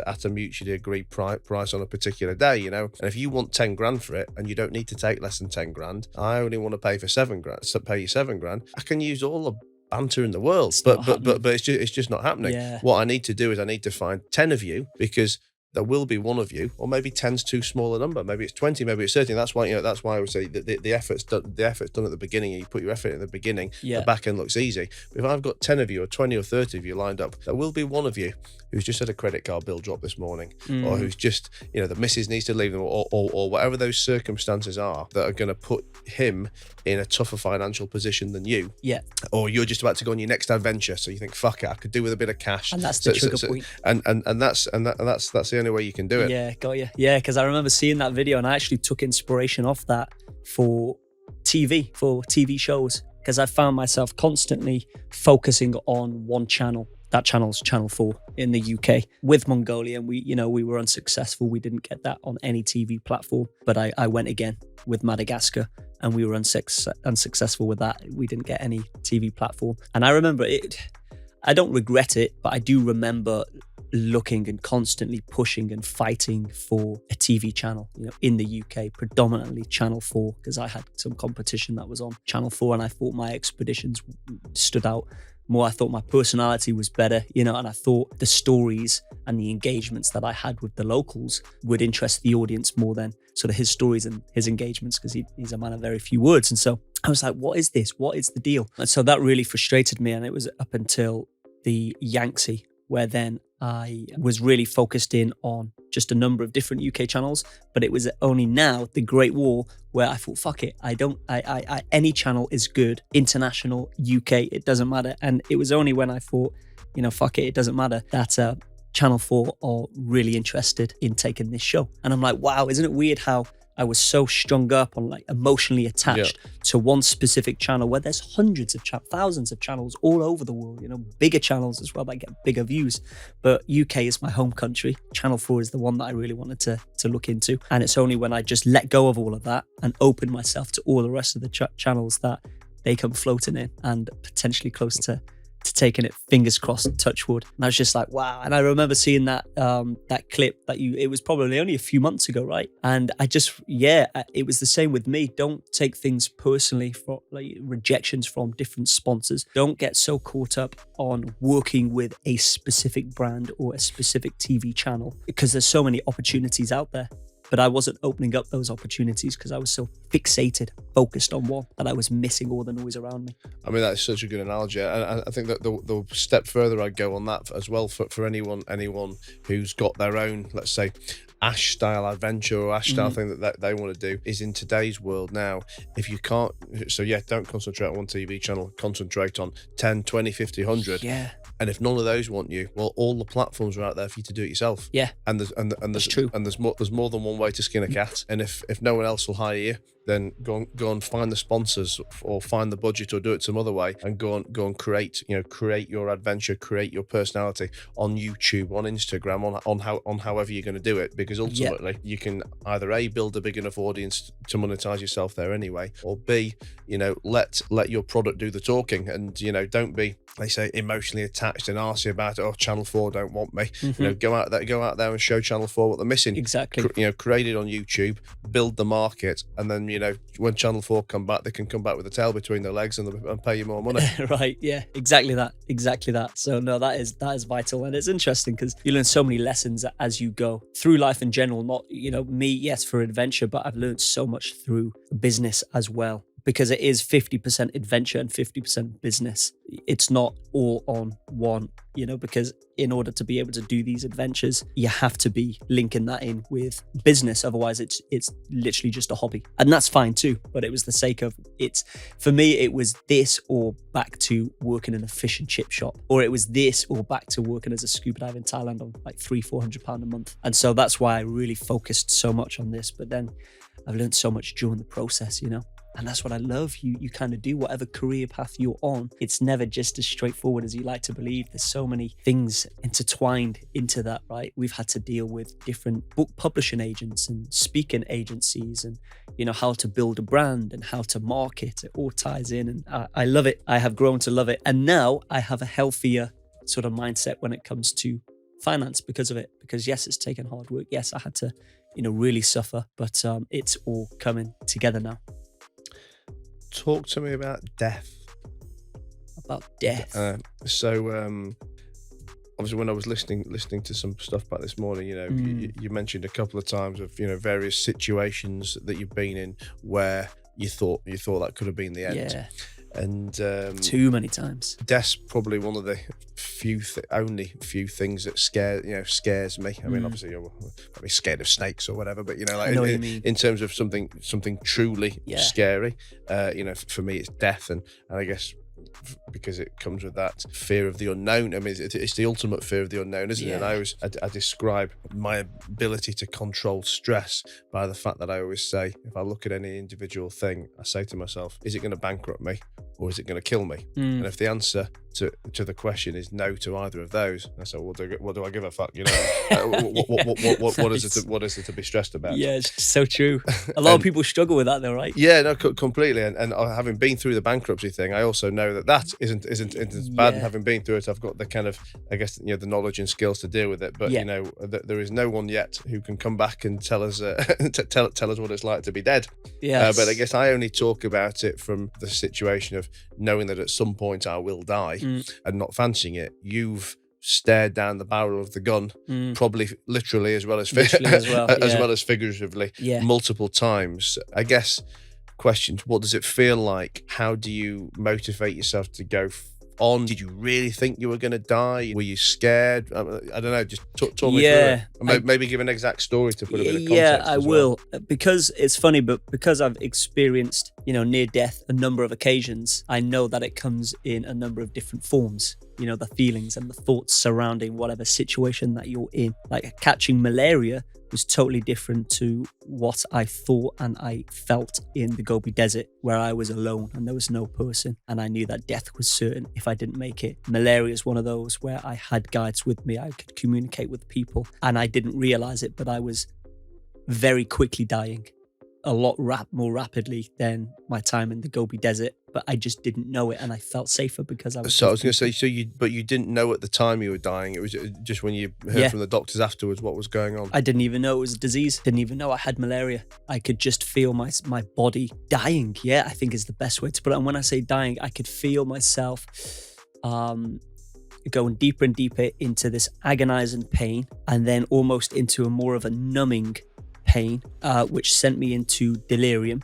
at a mutually agreed price on a particular day, you know. And if you want 10 grand for it and you don't need to take less than 10 grand, I only want to pay for 7 grand, so pay you 7 grand. I can use all the banter in the world, but it's just not happening. What I need to do is I need to find 10 of you, because there will be one of you, or maybe 10's too small a number. Maybe it's 20, maybe it's 30. That's why, you know, that's why I would say that the effort's done at the beginning, and you put your effort in the beginning, the back end looks easy. But if I've got 10 of you or 20 or 30 of you lined up, there will be one of you who's just had a credit card bill drop this morning, or who's just, you know, the missus needs to leave them, or whatever those circumstances are that are going to put him in a tougher financial position than you. Or you're just about to go on your next adventure, so you think, fuck it, I could do with a bit of cash. And that's the trigger point. And that's the only way you can do it. Got you. Because I remember seeing that video, and I actually took inspiration off that for TV shows, because I found myself constantly focusing on one channel. That channel's Channel 4 in the UK. With Mongolia, and we were unsuccessful. We didn't get that on any TV platform, but I went again with Madagascar, and we were unsuccessful with that. We didn't get any TV platform. And I remember it, I don't regret it, but I do remember looking and constantly pushing and fighting for a TV channel, you know, in the UK, predominantly Channel 4, because I had some competition that was on Channel 4, and I thought my expeditions stood out more. I thought my personality was better, you know, and I thought the stories and the engagements that I had with the locals would interest the audience more than sort of his stories and his engagements, because he's a man of very few words. And so I was like, what is this? What is the deal? And so that really frustrated me. And it was up until the Yangtze, where then I was really focused in on just a number of different UK channels. But it was only now, the Great War, where I thought, fuck it, any channel is good, international, UK, it doesn't matter. And it was only when I thought, you know, fuck it, it doesn't matter, that Channel 4 are really interested in taking this show. And I'm like, wow, isn't it weird how I was so strung up on, like, emotionally attached to one specific channel, where there's hundreds of thousands of channels all over the world, you know, bigger channels as well that get bigger views. But UK is my home country. Channel 4 is the one that I really wanted to look into. And it's only when I just let go of all of that and opened myself to all the rest of the channels that they come floating in, and potentially close to taking it, fingers crossed, touch wood. And I was just like, wow. And I remember seeing that clip that it was probably only a few months ago, right? And I just, it was the same with me. Don't take things personally for, like, rejections from different sponsors. Don't get so caught up on working with a specific brand or a specific TV channel, because there's so many opportunities out there. But I wasn't opening up those opportunities because I was so fixated, focused on one, that I was missing all the noise around me. I mean, that's such a good analogy. I think that the step further I'd go on that as well, for anyone who's got their own, let's say, Ash style adventure or Ash style thing that they want to do, is in today's world now, if you can't, don't concentrate on one TV channel, concentrate on 10, 20, 50, 100. Yeah. And if none of those want you, well, all the platforms are out there for you to do it yourself. Yeah. And there's true. And there's more than one way to skin a cat. And if no one else will hire you, then go and find the sponsors or find the budget or do it some other way, and go and create your adventure, create your personality on YouTube, on Instagram, on however you're going to do it, because ultimately you can either A, build a big enough audience to monetize yourself there anyway, or B, let your product do the talking, and don't be, they say, emotionally attached and arsy about it. Oh, Channel 4 don't want me. Go out there and show Channel 4 what they're missing. Exactly. Create it on YouTube, build the market, and then when Channel 4 come back, they can come back with a tail between their legs and pay you more money. Right. Yeah. Exactly that. So no, that is vital, and it's interesting because you learn so many lessons as you go through life in general. Not me, yes, for adventure, but I've learned so much through business as well, because it is 50% adventure and 50% business. It's not all on one, because in order to be able to do these adventures, you have to be linking that in with business. Otherwise, it's literally just a hobby. And that's fine too. But it was the sake of it. For me, it was this or back to working in a fish and chip shop, or it was this or back to working as a scuba diver in Thailand on like £300-400 a month. And so that's why I really focused so much on this. But then I've learned so much during the process, And that's what I love. You kind of do whatever career path you're on. It's never just as straightforward as you like to believe. There's so many things intertwined into that, right? We've had to deal with different book publishing agents and speaking agencies, and how to build a brand and how to market. It all ties in, and I love it. I have grown to love it. And now I have a healthier sort of mindset when it comes to finance because of it. Because yes, it's taken hard work. Yes, I had to, really suffer, but it's all coming together now. Talk to me about death. About death. Obviously, when I was listening to some stuff back this morning, you mentioned a couple of times of various situations that you've been in where you thought that could have been the end. Yeah. And too many times. Death's probably one of the only few things that scares me. I mean, obviously you're probably scared of snakes or whatever, but in terms of something truly scary, for me it's death, and I guess because it comes with that fear of the unknown. I mean, it's the ultimate fear of the unknown, isn't it? And I describe my ability to control stress by the fact that I always say, if I look at any individual thing, I say to myself, is it going to bankrupt me or is it going to kill me? And if the answer to the question is no to either of those, I say, what do I give a fuck? What is it to be stressed about? Yeah, it's so true. A lot of people struggle with that though, right? Yeah, no, completely. And having been through the bankruptcy thing, I also know that isn't as bad. And having been through it, I've got the kind of, I guess, the knowledge and skills to deal with it. But there is no one yet who can come back and tell us tell us what it's like to be dead. Yeah. But I guess I only talk about it from the situation of knowing that at some point I will die and not fancying it. You've stared down the barrel of the gun, probably literally as well as well as figuratively, multiple times. I guess questions: what does it feel like? How do you motivate yourself to go on? Did you really think you were going to die? Were you scared? I don't know. Just talk me through it. Maybe give an exact story to put a bit of context. Yeah, I will. Because it's funny, but because I've experienced, near death a number of occasions, I know that it comes in a number of different forms. The feelings and the thoughts surrounding whatever situation that you're in. Like catching malaria was totally different to what I thought and I felt in the Gobi Desert, where I was alone and there was no person, and I knew that death was certain if I didn't make it. Malaria is one of those where I had guides with me, I could communicate with people, and I didn't realize it, but I was very quickly dying, a lot more rapidly than my time in the Gobi Desert, but I just didn't know it, and I felt safer because I was. So I was going to say, but you didn't know at the time you were dying. It was just when you heard from the doctors afterwards what was going on. I didn't even know it was a disease. Didn't even know I had malaria. I could just feel my body dying. Yeah, I think is the best way to put it. And when I say dying, I could feel myself going deeper and deeper into this agonizing pain, and then almost into a more of a numbing pain, which sent me into delirium.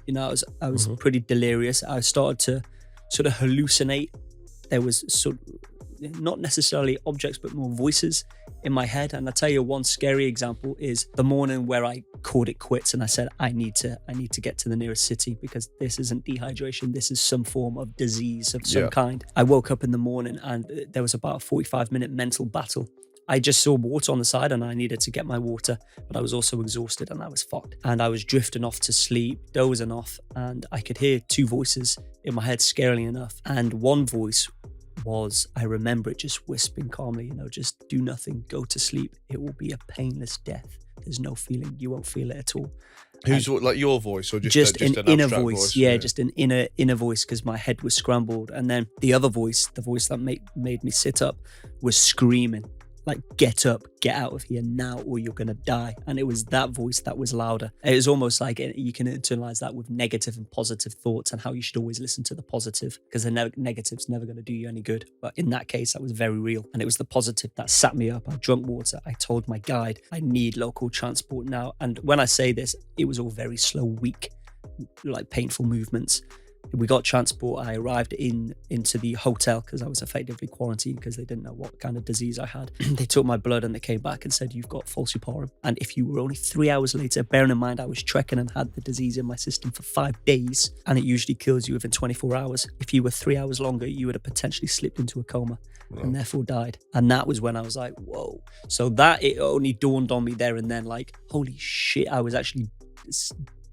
I was pretty delirious. I started to sort of hallucinate. There was sort of not necessarily objects, but more voices in my head. And I'll tell you one scary example is the morning where I called it quits and I said, I need to get to the nearest city because this isn't dehydration. This is some form of disease of some kind. I woke up in the morning and there was about a 45-minute mental battle I just saw water on the side and I needed to get my water, but I was also exhausted and I was fucked. And I was drifting off to sleep, dozing off, and I could hear two voices in my head, scarily enough. And one voice was, I remember it just whispering calmly, just do nothing, go to sleep. It will be a painless death. There's no feeling, you won't feel it at all. Who's like your voice or just an inner voice? Yeah, just an inner voice, because my head was scrambled. And then the other voice, the voice that made me sit up, was screaming, like, get up, get out of here now, or you're going to die. And it was that voice that was louder. It was almost like you can internalize that with negative and positive thoughts, and how you should always listen to the positive, because the negative's never going to do you any good. But in that case, that was very real. And it was the positive that sat me up. I drank water. I told my guide, I need local transport now. And when I say this, it was all very slow, weak, like painful movements. We got transport. I arrived into the hotel because I was effectively quarantined because they didn't know what kind of disease I had. They took my blood and they came back and said, you've got falciparum. And if you were only 3 hours later, bearing in mind I was trekking and had the disease in my system for 5 days, and it usually kills you within 24 hours. If you were 3 hours longer, you would have potentially slipped into a coma and therefore died. And that was when I was like, whoa. So that, it only dawned on me there and then, like, holy shit, I was actually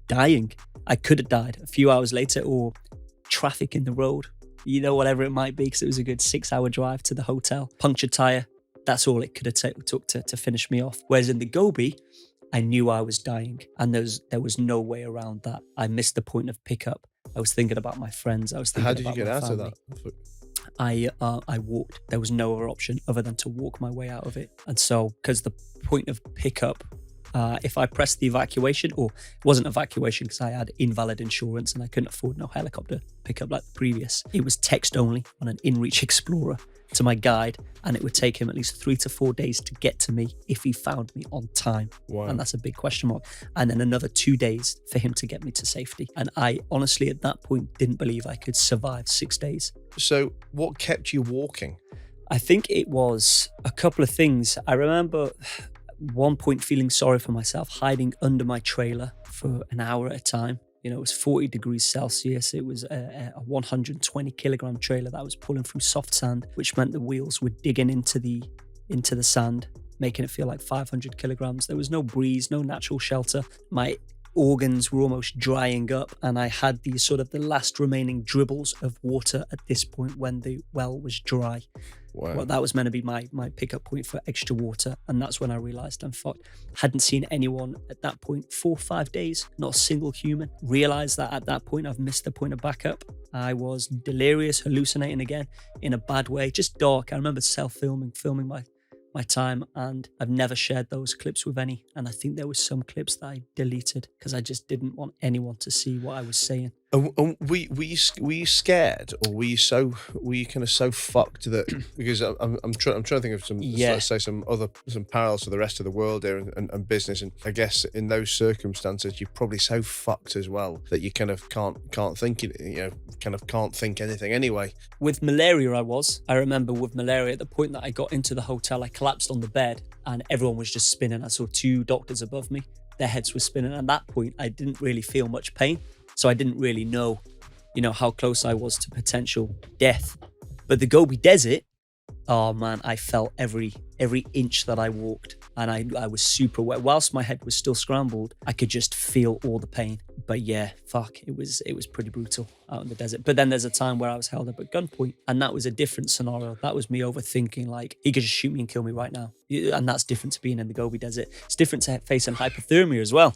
dying. I could have died a few hours later, or traffic in the road, whatever it might be, because it was a good 6-hour drive to the hotel. Punctured tire, that's all it could have took to finish me off. Whereas in the Gobi, I knew I was dying, and there was no way around that. I missed the point of pickup. I was thinking about my friends. I was thinking about my family. How did you get out of that? I walked. There was no other option other than to walk my way out of it. And so, because the point of pickup, if I pressed the evacuation, or it wasn't evacuation because I had invalid insurance and I couldn't afford no helicopter pickup like the previous. It was text only on an InReach Explorer to my guide, and it would take him at least 3 to 4 days to get to me if he found me on time. Wow. And that's a big question mark. And then another 2 days for him to get me to safety. And I honestly, at that point, didn't believe I could survive 6 days. So what kept you walking? I think it was a couple of things. I remember one point feeling sorry for myself, hiding under my trailer for an hour at a time. It was 40 degrees Celsius. It was a 120 kilogram trailer that was pulling through soft sand, which meant the wheels were digging into the sand, making it feel like 500 kilograms. There was no breeze, no natural shelter. My organs were almost drying up, and I had the last remaining dribbles of water at this point when the well was dry. Wow. Well, that was meant to be my pickup point for extra water, and that's when I realised I'm fucked. Hadn't seen anyone at that point 4 or 5 days, not a single human. Realised that at that point I've missed the point of backup. I was delirious, hallucinating again in a bad way, just dark. I remember filming my time, and I've never shared those clips with any. And I think there was some clips that I deleted because I just didn't want anyone to see what I was saying. Were you scared, or were you kind of so fucked that because I'm trying to think of some, let's say some parallels to the rest of the world here and business, and I guess in those circumstances you're probably so fucked as well that you kind of can't think can't think anything anyway. With malaria, I remember with malaria, at the point that I got into the hotel, I collapsed on the bed and everyone was just spinning. I saw 2 doctors above me, their heads were spinning. At that point, I didn't really feel much pain. So I didn't really know, how close I was to potential death. But the Gobi Desert, oh man, I felt every inch that I walked, and I was super wet. Whilst my head was still scrambled, I could just feel all the pain. But yeah, fuck, it was pretty brutal out in the desert. But then there's a time where I was held up at gunpoint, and that was a different scenario. That was me overthinking, like, he could just shoot me and kill me right now. And that's different to being in the Gobi Desert. It's different to facing hypothermia as well.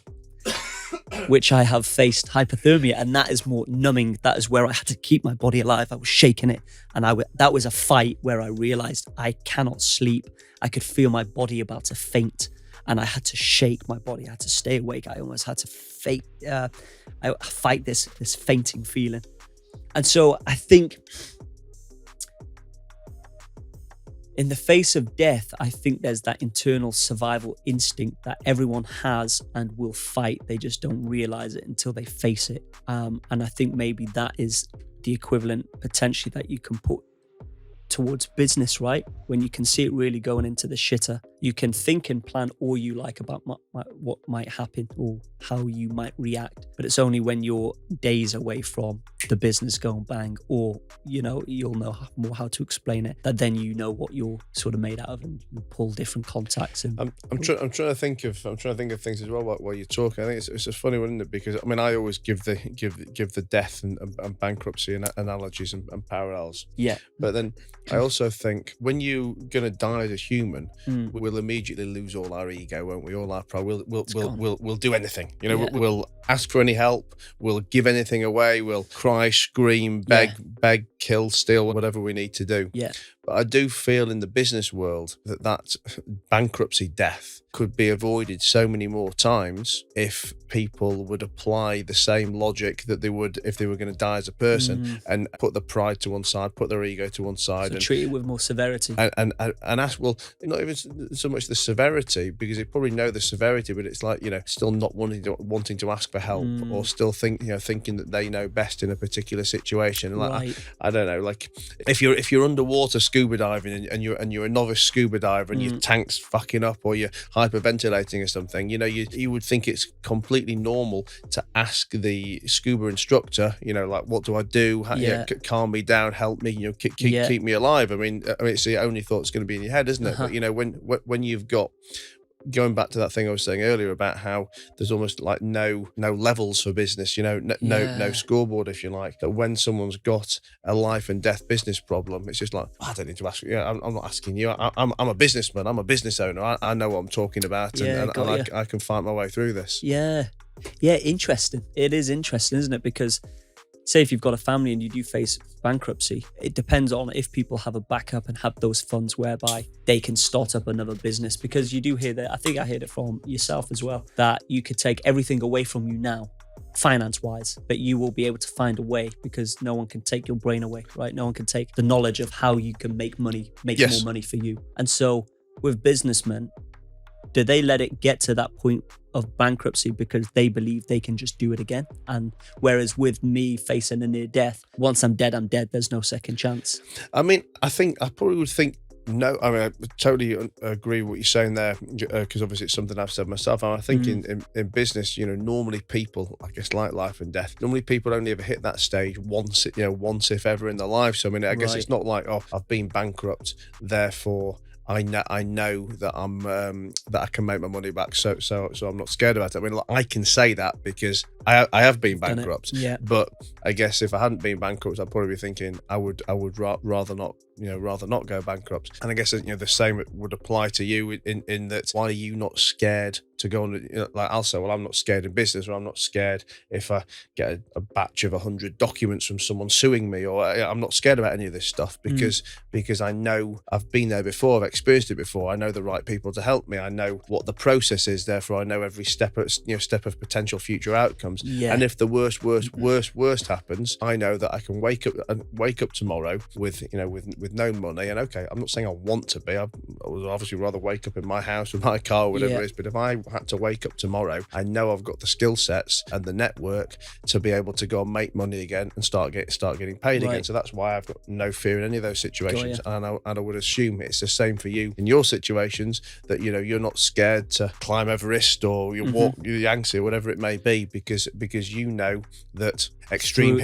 Which I have faced hypothermia, and that is more numbing. That is where I had to keep my body alive. I was shaking it, and that was a fight where I realized I cannot sleep. I could feel my body about to faint, and I had to shake my body. I had to stay awake. I almost had to fight this fainting feeling. And so I think in the face of death, I think there's that internal survival instinct that everyone has and will fight. They just don't realize it until they face it. And I think maybe that is the equivalent potentially that you can put towards business, right? When you can see it really going into the shitter, you can think and plan all you like about what might happen or how you might react. But it's only when you're days away from the business going bang, or, you know, you'll know more how to explain it, that then you know what you're sort of made out of, and you pull different contacts. And I'm trying to think of things as well while you're talking. I think it's a funny one, isn't it? Because I mean, I always give the death and bankruptcy analogies and parallels. Yeah. But then I also think when you're gonna die as a human, we'll immediately lose all our ego, won't we? All our pride. We'll do anything. You know, we'll ask for any help. We'll give anything away. We'll cry, scream, beg, kill, steal, whatever we need to do. Yeah. But I do feel in the business world that bankruptcy death could be avoided so many more times if people would apply the same logic that they would if they were going to die as a person, and put the pride to one side, put their ego to one side, and treat it with more severity. And ask, well, not even so much the severity, because they probably know the severity, but it's like, you know, still not wanting to ask for help, or still thinking that they know best in a particular situation. And like, I don't know, like if you're underwater scuba diving and you're a novice scuba diver and your tank's fucking up, or you're hyperventilating or something, you know, you would think it's completely normal to ask the scuba instructor, you know, like, what do I do? Calm me down, help me, you know, keep me alive. I mean, it's the only thought that's going to be in your head, isn't it? But you know, when you've got, going back to that thing I was saying earlier about how there's almost like no levels for business, you know, no scoreboard, if you like, that when someone's got a life and death business problem, it's just like, I don't need to ask you. I'm not asking you. I'm a businessman. I'm a business owner. I know what I'm talking about, and I can fight my way through this. Yeah. Interesting. It is interesting, isn't it? Because say if you've got a family and you do face bankruptcy, it depends on if people have a backup and have those funds whereby they can start up another business. Because you do hear that, I think I heard it from yourself as well, that you could take everything away from you now, finance-wise, but you will be able to find a way, because no one can take your brain away, right? No one can take the knowledge of how you can make money, more money for you. And so with businessmen, do they let it get to that point of bankruptcy because they believe they can just do it again? And whereas with me facing a near death, once I'm dead, there's no second chance. I mean, I probably would think no. I mean, I totally agree with what you're saying there, because obviously it's something I've said myself. And I think in business, you know, normally people, I guess, like life and death, normally people only ever hit that stage once if ever in their life. So I mean, I guess it's not like, oh, I've been bankrupt, therefore I know that that I can make my money back, so I'm not scared about it. I mean, like, I can say that because I have been bankrupt. But I guess if I hadn't been bankrupt, I'd probably be thinking I would rather not go bankrupt. And I guess, you know, the same would apply to you in that. Why are you not scared to go on? You know, like I'll say, well, I'm not scared in business, or I'm not scared if I get a batch of 100 documents from someone suing me, or I'm not scared about any of this stuff because I know I've been there before, I've experienced it before. I know the right people to help me. I know what the process is. Therefore, I know every step of potential future outcomes. And if the worst happens, I know that I can wake up tomorrow with no money. And okay, I'm not saying I want to be. I would obviously rather wake up in my house with my car or whatever it is. But if I had to wake up tomorrow, I know I've got the skill sets and the network to be able to go and make money again and start getting paid again. So that's why I've got no fear in any of those situations. And I would assume it's the same for you in your situations, that, you know, you're not scared to climb Everest or you walk the Yangtze or whatever it may be, because you know that extreme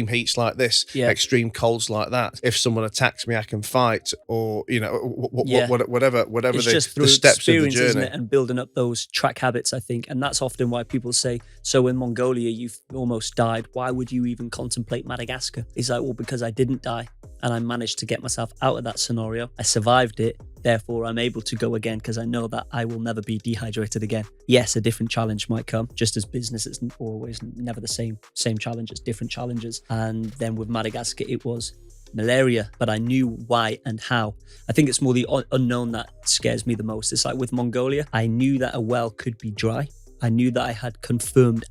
heats like this, extreme colds like that, if someone attacks me, I can fight, or, you know, whatever it's the, just through the steps of the experience, journey, isn't it? And building up those track habits, I think. And that's often why people say, so in Mongolia you've almost died, why would you even contemplate Madagascar? It's like, well, because I didn't die and I managed to get myself out of that scenario. I survived it, therefore I'm able to go again, because I know that I will never be dehydrated again. Yes, a different challenge might come, just as business is always never the same challenge, it's different challenges. And then with Madagascar, it was malaria, but I knew why and how. I think it's more the unknown that scares me the most. It's like with Mongolia, I knew that a well could be dry. I knew that I had confirmed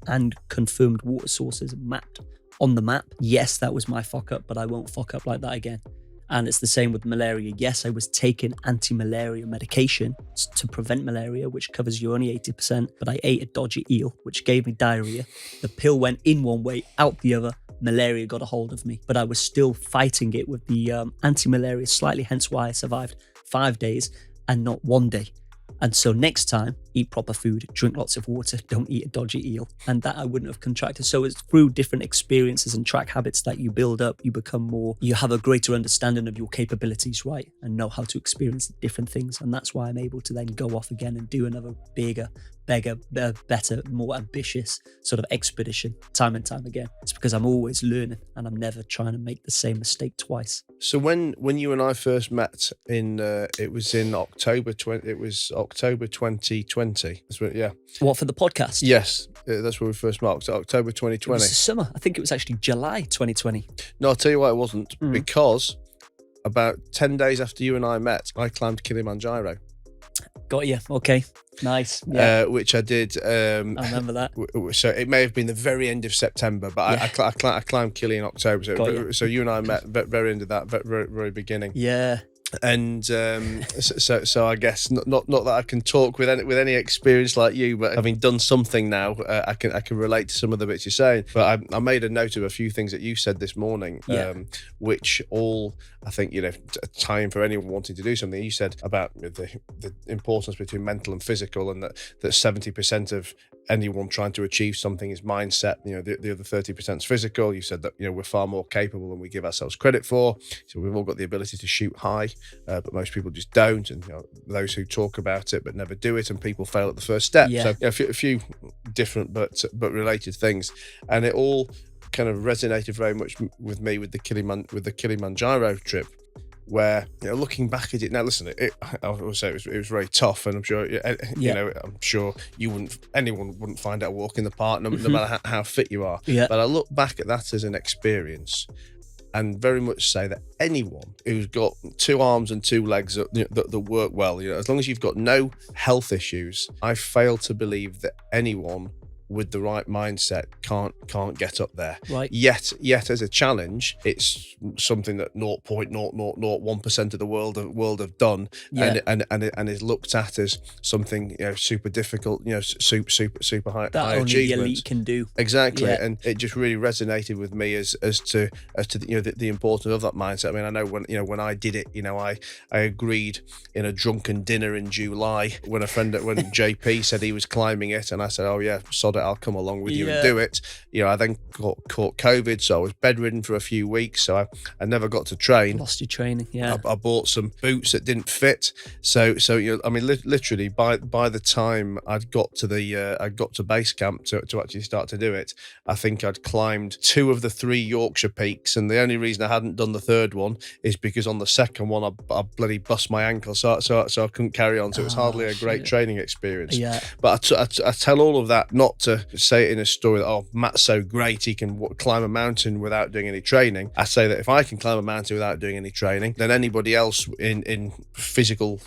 water sources mapped on the map. Yes, that was my fuck up, but I won't fuck up like that again. And it's the same with malaria. Yes, I was taking anti-malaria medication to prevent malaria, which covers you only 80%, but I ate a dodgy eel, which gave me diarrhea. The pill went in one way, out the other, malaria got a hold of me, but I was still fighting it with the anti-malaria slightly, hence why I survived 5 days and not 1 day. And so next time, eat proper food, drink lots of water, don't eat a dodgy eel. And that I wouldn't have contracted. So it's through different experiences and track habits that you build up, you become more, you have a greater understanding of your capabilities, right? And know how to experience different things. And that's why I'm able to then go off again and do another bigger, better, more ambitious sort of expedition time and time again. It's because I'm always learning and I'm never trying to make the same mistake twice. So when you and I first met it was in October 2020. That's when, yeah. What, for the podcast? Yes, that's where we first met. October 2020. It was the summer. I think it was actually July 2020. No, I'll tell you why it wasn't. Because about 10 days after you and I met, I climbed Kilimanjaro. Got you. Okay. Nice. Yeah. Which I did. I remember that. So it may have been the very end of September, but yeah. I climbed Kili in October. So you and I met very end of that, very beginning. Yeah. And so I guess not that I can talk with any experience like you, but having done something now, I can relate to some of the bits you're saying. But I made a note of a few things that you said this morning, which all I think tie in for anyone wanting to do something. You said about the importance between mental and physical, and that 70% of anyone trying to achieve something is mindset. The other 30% is physical. You said that we're far more capable than we give ourselves credit for. So we've all got the ability to shoot high. But most people just don't, and those who talk about it but never do it, and people fail at the first step. So a few different but related things, and it all kind of resonated very much with me with the Kilimanjaro trip, where looking back at it now, listen, I will say it was very tough, and I'm sure I'm sure anyone wouldn't find out a walk in the park, no matter how fit you are. But I look back at that as an experience, and very much say that anyone who's got 2 arms and 2 legs that work well, as long as you've got no health issues, I fail to believe that anyone with the right mindset can't get up there. Right. Yet as a challenge, it's something that 0.0001% of the world have done, and is looked at as something super difficult, super high that only achievement. the elite can do. Exactly, and it just really resonated with me as to the importance of that mindset. I mean, I know when I did it, I agreed in a drunken dinner in July when JP said he was climbing it, and I said, oh yeah, sod it, I'll come along with you and do it. I then caught COVID, so I was bedridden for a few weeks, so I never got to train. Lost your training. I bought some boots that didn't fit, so I mean, literally by the time I'd got to base camp to actually start to do it, I think I'd climbed 2 of the 3 Yorkshire peaks, and the only reason I hadn't done the 3rd one is because on the 2nd one I bloody bust my ankle, so I couldn't carry on. So it was hardly a great training experience. But I tell all of that not to say it in a story that, oh, Matt's so great, he can climb a mountain without doing any training. I say that if I can climb a mountain without doing any training, then anybody else in physical,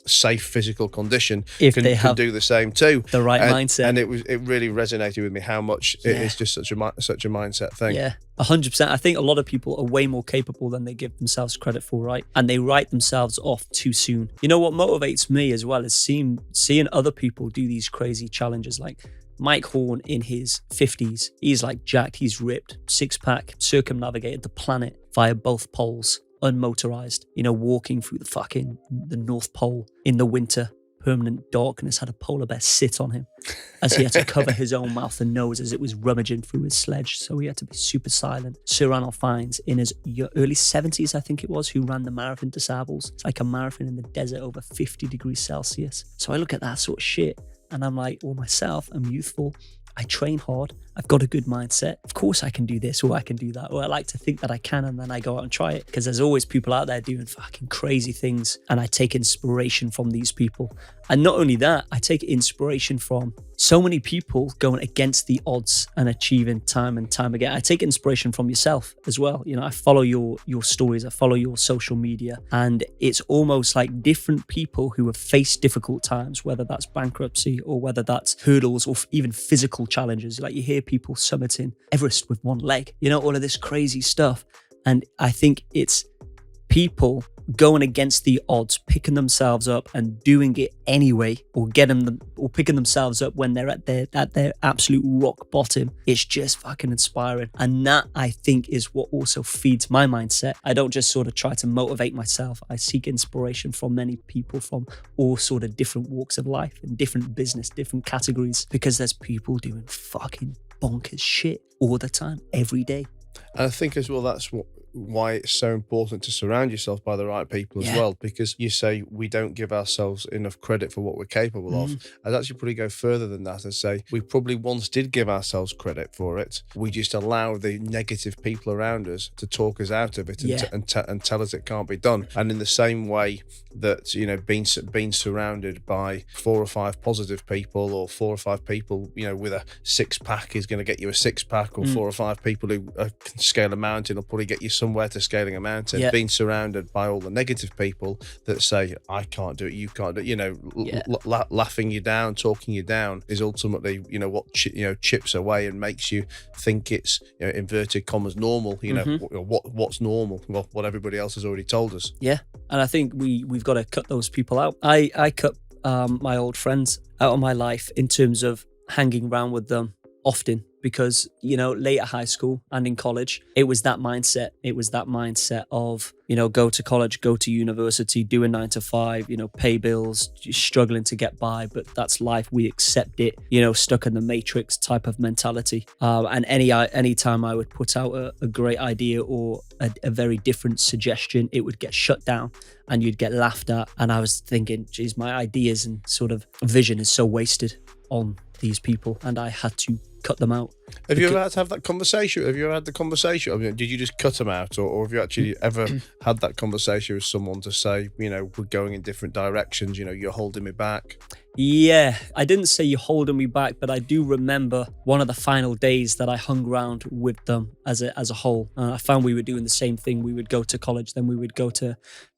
safe physical condition can do the same too. The right mindset. And it really resonated with me how much it is just such a mindset thing. Yeah. 100%. I think a lot of people are way more capable than they give themselves credit for, right? And they write themselves off too soon. What motivates me as well is seeing other people do these crazy challenges. Like Mike Horn in his 50s, he's like jacked, he's ripped, 6-pack, circumnavigated the planet via both poles, unmotorized, walking through the North Pole in the winter. Permanent darkness, had a polar bear sit on him as he had to cover his own mouth and nose as it was rummaging through his sledge, so he had to be super silent. Sir Ranulph Fiennes in his early 70s, I think it was, who ran the Marathon des Sables. It's like a marathon in the desert over 50 degrees Celsius. So I look at that sort of shit and I'm like, well, myself, I'm youthful, I train hard, I've got a good mindset. Of course I can do this or I can do that, or I like to think that I can, and then I go out and try it, because there's always people out there doing fucking crazy things, and I take inspiration from these people. And not only that, I take inspiration from so many people going against the odds and achieving time and time again. I take inspiration from yourself as well. I follow your stories, I follow your social media, and it's almost like different people who have faced difficult times, whether that's bankruptcy or whether that's hurdles or even physical challenges. Like you hear people summiting Everest with one leg, all of this crazy stuff. And I think it's people going against the odds, picking themselves up and doing it anyway, or picking themselves up when they're at their absolute rock bottom. It's just fucking inspiring. And that, I think, is what also feeds my mindset. I don't just sort of try to motivate myself. I seek inspiration from many people from all sort of different walks of life and different business, different categories, because there's people doing fucking bonkers shit all the time, every day. And I think as well, that's why it's so important to surround yourself by the right people as well, because you say we don't give ourselves enough credit for what we're capable of. I'd actually probably go further than that and say we probably once did give ourselves credit for it. We just allow the negative people around us to talk us out of it and tell us it can't be done. And in the same way that, you know, being surrounded by 4 or 5 positive people, or 4 or 5 people, you know, with a 6-pack is going to get you a 6-pack, or 4 or 5 people who can scale a mountain will probably get you somewhere to scaling a mountain. Being surrounded by all the negative people that say I can't do it, you can't do it, you know, laughing you down, talking you down, is ultimately, you know, what chips away and makes you think it's, you know, inverted commas normal. You know, what's normal? Well, what everybody else has already told us. Yeah, and I think we've got to cut those people out. I cut my old friends out of my life in terms of hanging around with them often, because, you know, late at high school and in college, it was that mindset. It was that mindset of, you know, go to college, go to university, do a 9 to 5, you know, pay bills, struggling to get by, but that's life. We accept it, you know, stuck in the matrix type of mentality. And any time I would put out a great idea or a very different suggestion, it would get shut down and you'd get laughed at. And I was thinking, geez, my ideas and sort of vision is so wasted on these people, and I had to cut them out. Have you ever had to have that conversation? Have you ever had the conversation? I mean, did you just cut them out, or have you actually ever had that conversation with someone to say, you know, we're going in different directions, you know, you're holding me back? Yeah, I didn't say you're holding me back, but I do remember one of the final days that I hung around with them as a whole. I found we were doing the same thing. We would go to college, then we would go to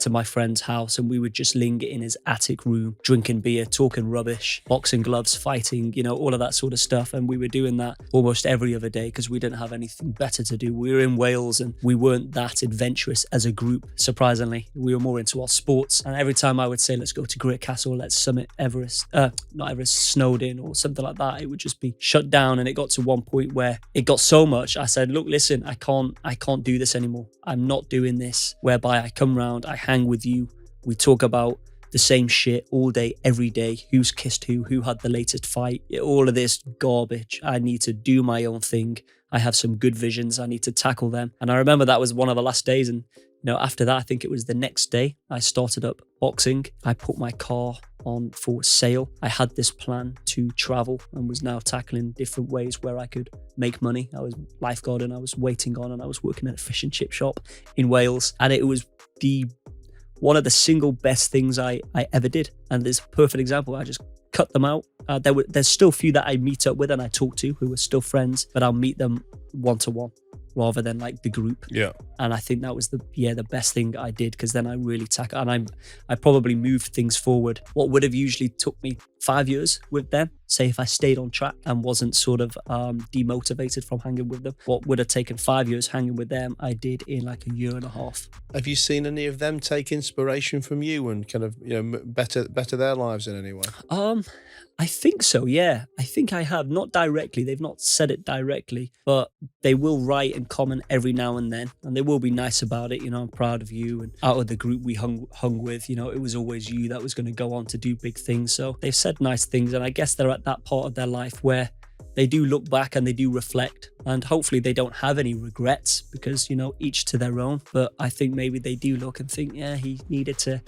my friend's house, and we would just linger in his attic room, drinking beer, talking rubbish, boxing gloves, fighting, you know, all of that sort of stuff. And we were doing that almost every other day because we didn't have anything better to do. We were in Wales and we weren't that adventurous as a group, surprisingly. We were more into our sports. And every time I would say, let's go to Great Castle, let's summit Everest, not Everest, Snowdon or something like that, it would just be shut down. And it got to one point where it got so much, I said, look, listen, I can't do this anymore. I'm not doing this, whereby I come round, I hang with you, we talk about the same shit all day, every day. Who's kissed who had the latest fight, all of this garbage. I need to do my own thing. I have some good visions, I need to tackle them. And I remember that was one of the last days. And you know, after that, I think it was the next day, I started up boxing. I put my car on for sale. I had this plan to travel and was now tackling different ways where I could make money. I was lifeguarding, I was waiting on, and I was working at a fish and chip shop in Wales. And it was one of the single best things I ever did. And there's a perfect example. I just cut them out. There's still a few that I meet up with and I talk to who are still friends, but I'll meet them one-to-one rather than like the group. Yeah. And I think that was the best thing I did, because then I really tackled, and I probably moved things forward. What would have usually took me 5 years with them, say if I stayed on track and wasn't sort of demotivated from hanging with them, what would have taken 5 years hanging with them, I did in like a year and a half. Have you seen any of them take inspiration from you and kind of, you know, better their lives in any way? I think so, yeah. I think I have. Not directly. They've not said it directly, but they will write and comment every now and then, and they will be nice about it. You know, I'm proud of you. And out of the group we hung with, you know, it was always you that was going to go on to do big things. So they've said nice things, and I guess they're at that part of their life where they do look back and they do reflect, and hopefully they don't have any regrets, because, you know, each to their own. But I think maybe they do look and think, yeah, he needed to,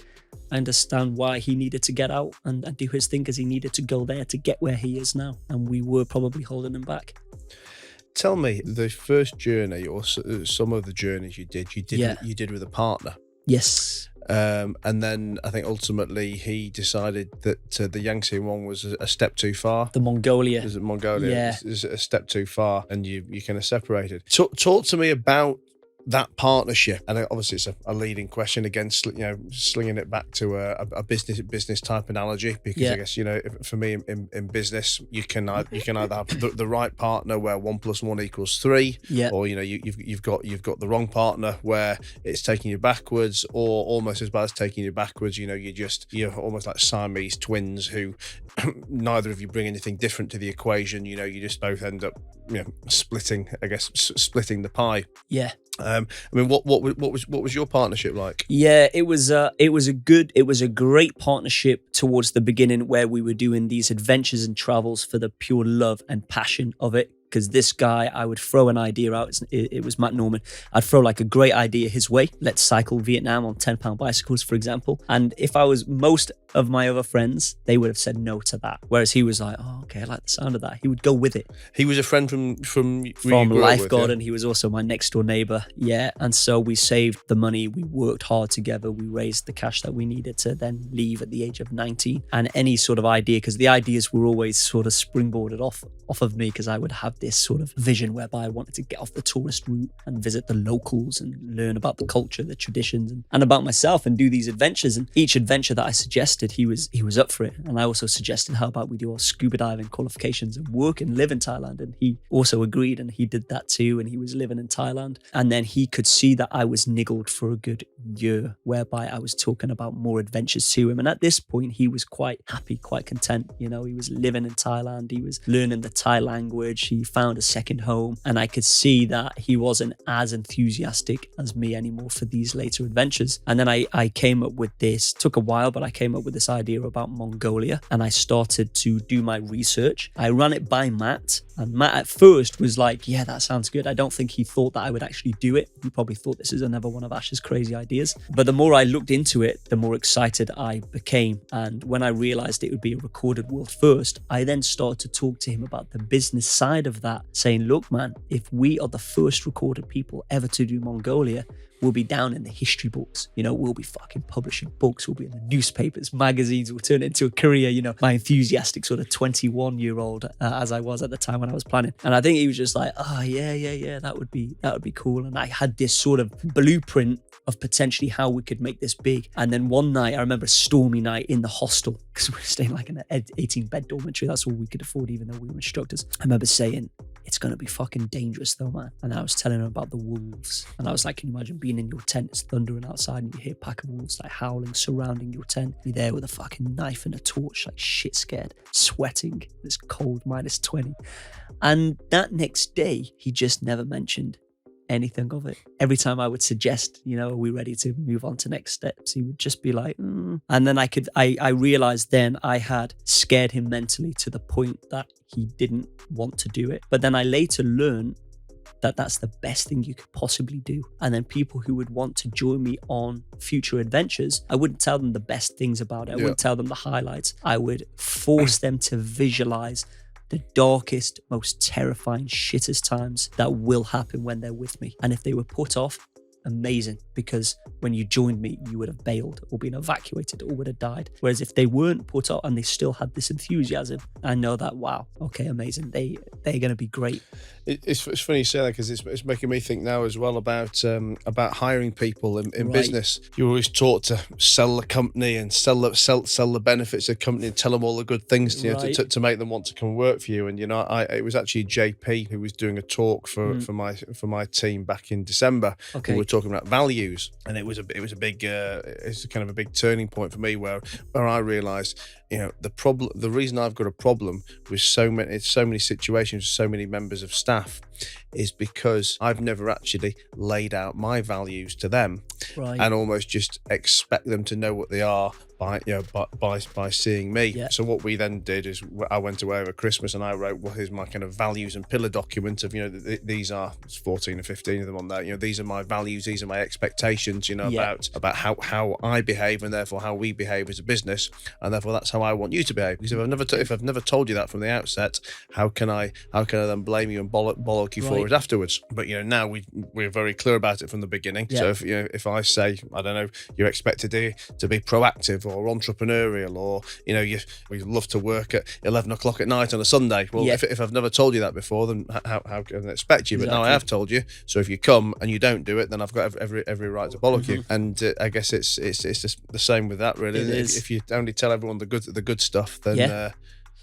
I understand why he needed to get out and do his thing, because he needed to go there to get where he is now. And we were probably holding him back. Tell me, the first journey, or some of the journeys you did with a partner. Yes. And then I think ultimately he decided that the Yangtze one was a step too far. The Mongolia. Is it Mongolia? Yeah. Is a step too far, and you kind of separated. Talk to me about that partnership, and obviously it's a leading question again, slinging it back to a business type analogy, because I guess, for me in business, you can either have the right partner where 1 + 1 = 3, or you've got the wrong partner where it's taking you backwards, or almost as bad as taking you backwards. You're almost like Siamese twins who neither of you bring anything different to the equation. You just both end up splitting the pie. What was your partnership like? It was a great partnership towards the beginning, where we were doing these adventures and travels for the pure love and passion of it. Because this guy, I would throw an idea out. It was Matt Norman. I'd throw like a great idea his way. Let's cycle Vietnam on £10 bicycles, for example. And if I was most of my other friends, they would have said no to that. Whereas he was like, oh, okay, I like the sound of that. He would go with it. He was a friend from Life Garden. He was also my next door neighbor. Yeah. And so we saved the money. We worked hard together. We raised the cash that we needed to then leave at the age of 19. And any sort of idea, because the ideas were always sort of springboarded off of me, because I would have this sort of vision whereby I wanted to get off the tourist route and visit the locals and learn about the culture, the traditions, and about myself, and do these adventures. And each adventure that I suggested, he was up for it. And I also suggested, how about we do our scuba diving qualifications and work and live in Thailand? And he also agreed, and he did that too. And he was living in Thailand. And then he could see that I was niggled for a good year, whereby I was talking about more adventures to him. And at this point, he was quite happy, quite content. He was living in Thailand. He was learning the Thai language. He found a second home, and I could see that he wasn't as enthusiastic as me anymore for these later adventures. And then I came up with this, took a while, but I came up with this idea about Mongolia, and I started to do my research. I ran it by Matt, and Matt at first was like, yeah, that sounds good. I don't think he thought that I would actually do it. He probably thought this is another one of Ash's crazy ideas. But the more I looked into it, the more excited I became. And when I realized it would be a recorded world first, I then started to talk to him about the business side of that, saying, look, man, if we are the first recorded people ever to do Mongolia, we'll be down in the history books. We'll be fucking publishing books. We'll be in the newspapers, magazines. We'll turn it into a career. My enthusiastic sort of 21-year-old, as I was at the time when I was planning. And I think he was just like, oh, yeah, that would be cool. And I had this sort of blueprint of potentially how we could make this big. And then one night, I remember a stormy night in the hostel, because we were staying like in an 18-bed dormitory. That's all we could afford, even though we were instructors. I remember saying, it's going to be fucking dangerous though, man. And I was telling him about the wolves. And I was like, can you imagine being in your tent, it's thundering outside, and you hear a pack of wolves like howling, surrounding your tent. You're there with a fucking knife and a torch, like shit scared, sweating. It's cold, -20. And that next day, he just never mentioned anything of it. Every time I would suggest, are we ready to move on to next steps, he would just be like, And then I realized then I had scared him mentally to the point that he didn't want to do it. But then I later learned that that's the best thing you could possibly do. And then people who would want to join me on future adventures, I wouldn't tell them the best things about it. I wouldn't tell them the highlights. I would force them to visualize the darkest, most terrifying, shittest times that will happen when they're with me. And if they were put off, amazing, because when you joined me, you would have bailed or been evacuated or would have died. Whereas if they weren't put off and they still had this enthusiasm, I know that, wow, okay, amazing. They're going to be great. It's funny you say that, because it's making me think now as well about hiring people in business. You're always taught to sell the company and sell the benefits of the company and tell them all the good things to make them want to come work for you. And it was actually JP who was doing a talk for my team back in December. Okay. We were talking about values, and it was a big it's kind of a big turning point for me where I realised, the reason I've got a problem with so many situations, so many members of staff, is because I've never actually laid out my values to them, and almost just expect them to know what they are by seeing me. Yeah. So what we then did is I went away over Christmas and I wrote what is my kind of values and pillar document of, these are 14 or 15 of them on there. These are my values, these are my expectations, about how I behave, and therefore how we behave as a business, and therefore that's how I want you to behave. Because if I've never told you that from the outset, how can I then blame you and bollock you for it afterwards? But now we're very clear about it from the beginning. Yeah. So if I say, I don't know, you're expected to be proactive or entrepreneurial, or we love to work at 11 o'clock at night on a Sunday. Well, if I've never told you that before, then how can I expect you? But now I have told you. So if you come and you don't do it, then I've got every right to bollock you. And I guess it's just the same with that, really. If you only tell everyone the good stuff, then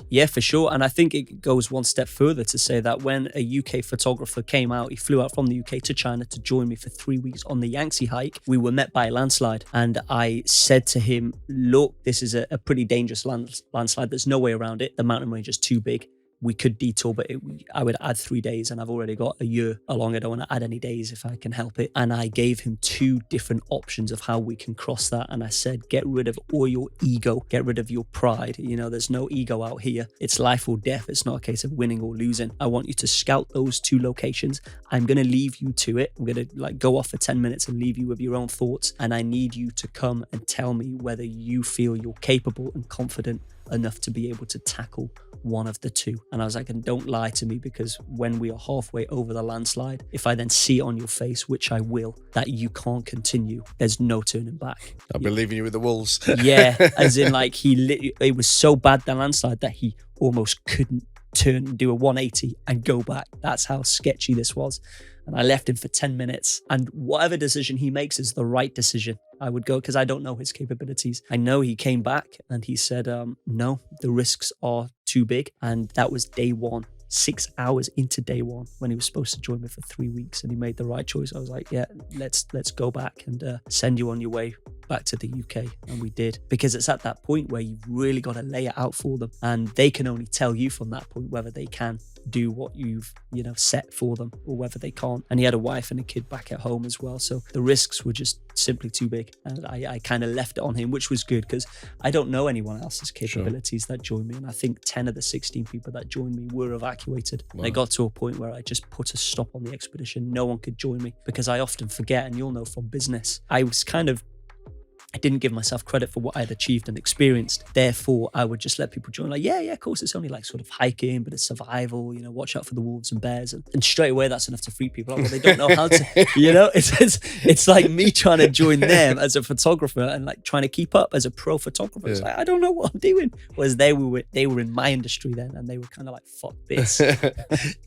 yeah, for sure. And I think it goes one step further to say that when a UK photographer came out, he flew out from the UK to China to join me for 3 weeks on the Yangtze hike. We were met by a landslide, and I said to him, look, this is a pretty dangerous landslide. There's no way around it. The mountain range is too big. We could detour, but I would add 3 days, and I've already got a year along. I don't want to add any days if I can help it. And I gave him 2 different options of how we can cross that. And I said, get rid of all your ego, get rid of your pride. There's no ego out here. It's life or death. It's not a case of winning or losing. I want you to scout those 2 locations. I'm going to leave you to it. I'm going to go off for 10 minutes and leave you with your own thoughts. And I need you to come and tell me whether you feel you're capable and confident enough to be able to tackle one of the 2. And I was like, and don't lie to me, because when we are halfway over the landslide, if I then see on your face, which I will, that you can't continue, there's no turning back. I'll be leaving you with the wolves. Yeah, as in like it was so bad, the landslide, that he almost couldn't turn and do a 180 and go back. That's how sketchy this was. And I left him for 10 minutes. And whatever decision he makes is the right decision. I would go, because I don't know his capabilities. I know he came back and he said, no, the risks are too big. And that was day 1. 6 hours into day 1 when he was supposed to join me for 3 weeks, and he made the right choice. I was like, yeah, let's go back and send you on your way back to the UK. And we did, because it's at that point where you've really got to lay it out for them, and they can only tell you from that point whether they can do what you've set for them or whether they can't. And he had a wife and a kid back at home as well, so the risks were just simply too big. And I kind of left it on him, which was good, because I don't know anyone else's capabilities that joined me. And I think 10 of the 16 people that joined me were evacuated. Wow. And I got to a point where I just put a stop on the expedition. No one could join me, because I often forget, and you'll know from business, I didn't give myself credit for what I had achieved and experienced. Therefore, I would just let people join, like, yeah, of course, it's only like sort of hiking, but it's survival, watch out for the wolves and bears. And straight away, that's enough to freak people out. Well, they don't know how to, it's like me trying to join them as a photographer and like trying to keep up as a pro photographer. It's like, I don't know what I'm doing. Whereas they were in my industry then, and they were kind of like, fuck this.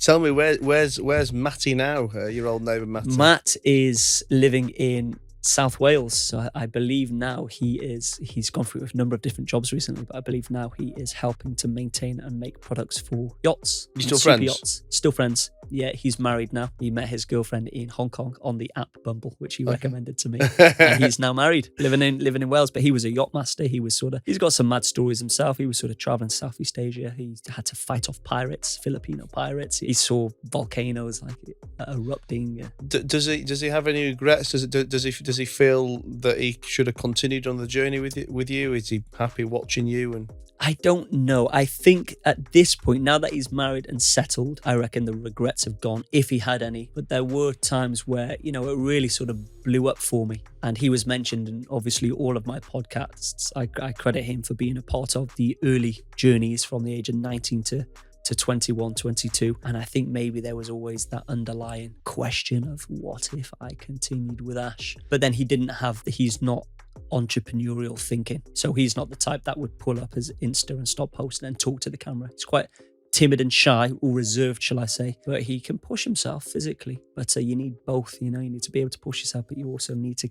Tell me, where's Matty now? Your old neighbour Matty. Matt is living in South Wales. So I believe now he's gone through a number of different jobs recently, but I believe now he is helping to maintain and make products for yachts. You still friends? Yachts. Still friends. Yeah, he's married now. He met his girlfriend in Hong Kong on the app Bumble, which he recommended to me. And he's now married, living in Wales. But he was a yacht master. He's got some mad stories himself. He was sort of traveling Southeast Asia. He had to fight off pirates, Filipino pirates. He saw volcanoes like erupting. Does he have any regrets? Does he feel that he should have continued on the journey with you? Is he happy watching you? And I don't know. I think at this point, now that he's married and settled, I reckon the regrets have gone, if he had any. But there were times where, it really sort of blew up for me. And he was mentioned in obviously all of my podcasts. I credit him for being a part of the early journeys from the age of 19 to 21, 22. And I think maybe there was always that underlying question of what if I continued with Ash? But then he's not entrepreneurial thinking. So he's not the type that would pull up his Insta and stop posting and talk to the camera. He's quite timid and shy, or reserved, shall I say. But he can push himself physically. But you need both, you need to be able to push yourself, but you also need to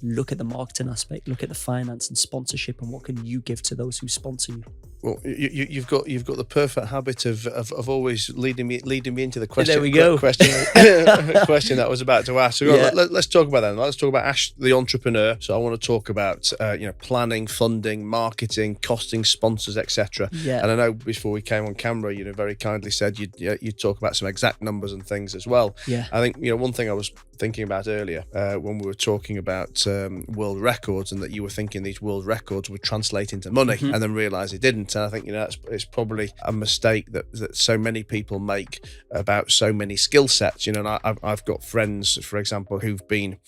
look at the marketing aspect, look at the finance and sponsorship, and what can you give to those who sponsor you. Well, you've got the perfect habit of always leading me into the question. There we go. Question that I was about to ask. So let's talk about that. Let's talk about Ash, the entrepreneur. So I want to talk about planning, funding, marketing, costing, sponsors, etc. Yeah. And I know before we came on camera, very kindly said you'd talk about some exact numbers and things as well. Yeah. I think one thing I was thinking about earlier when we were talking about world records, and that you were thinking these world records would translate into money, and then realised it didn't. And I think it's probably a mistake that so many people make about so many skill sets. And I've got friends, for example, who've been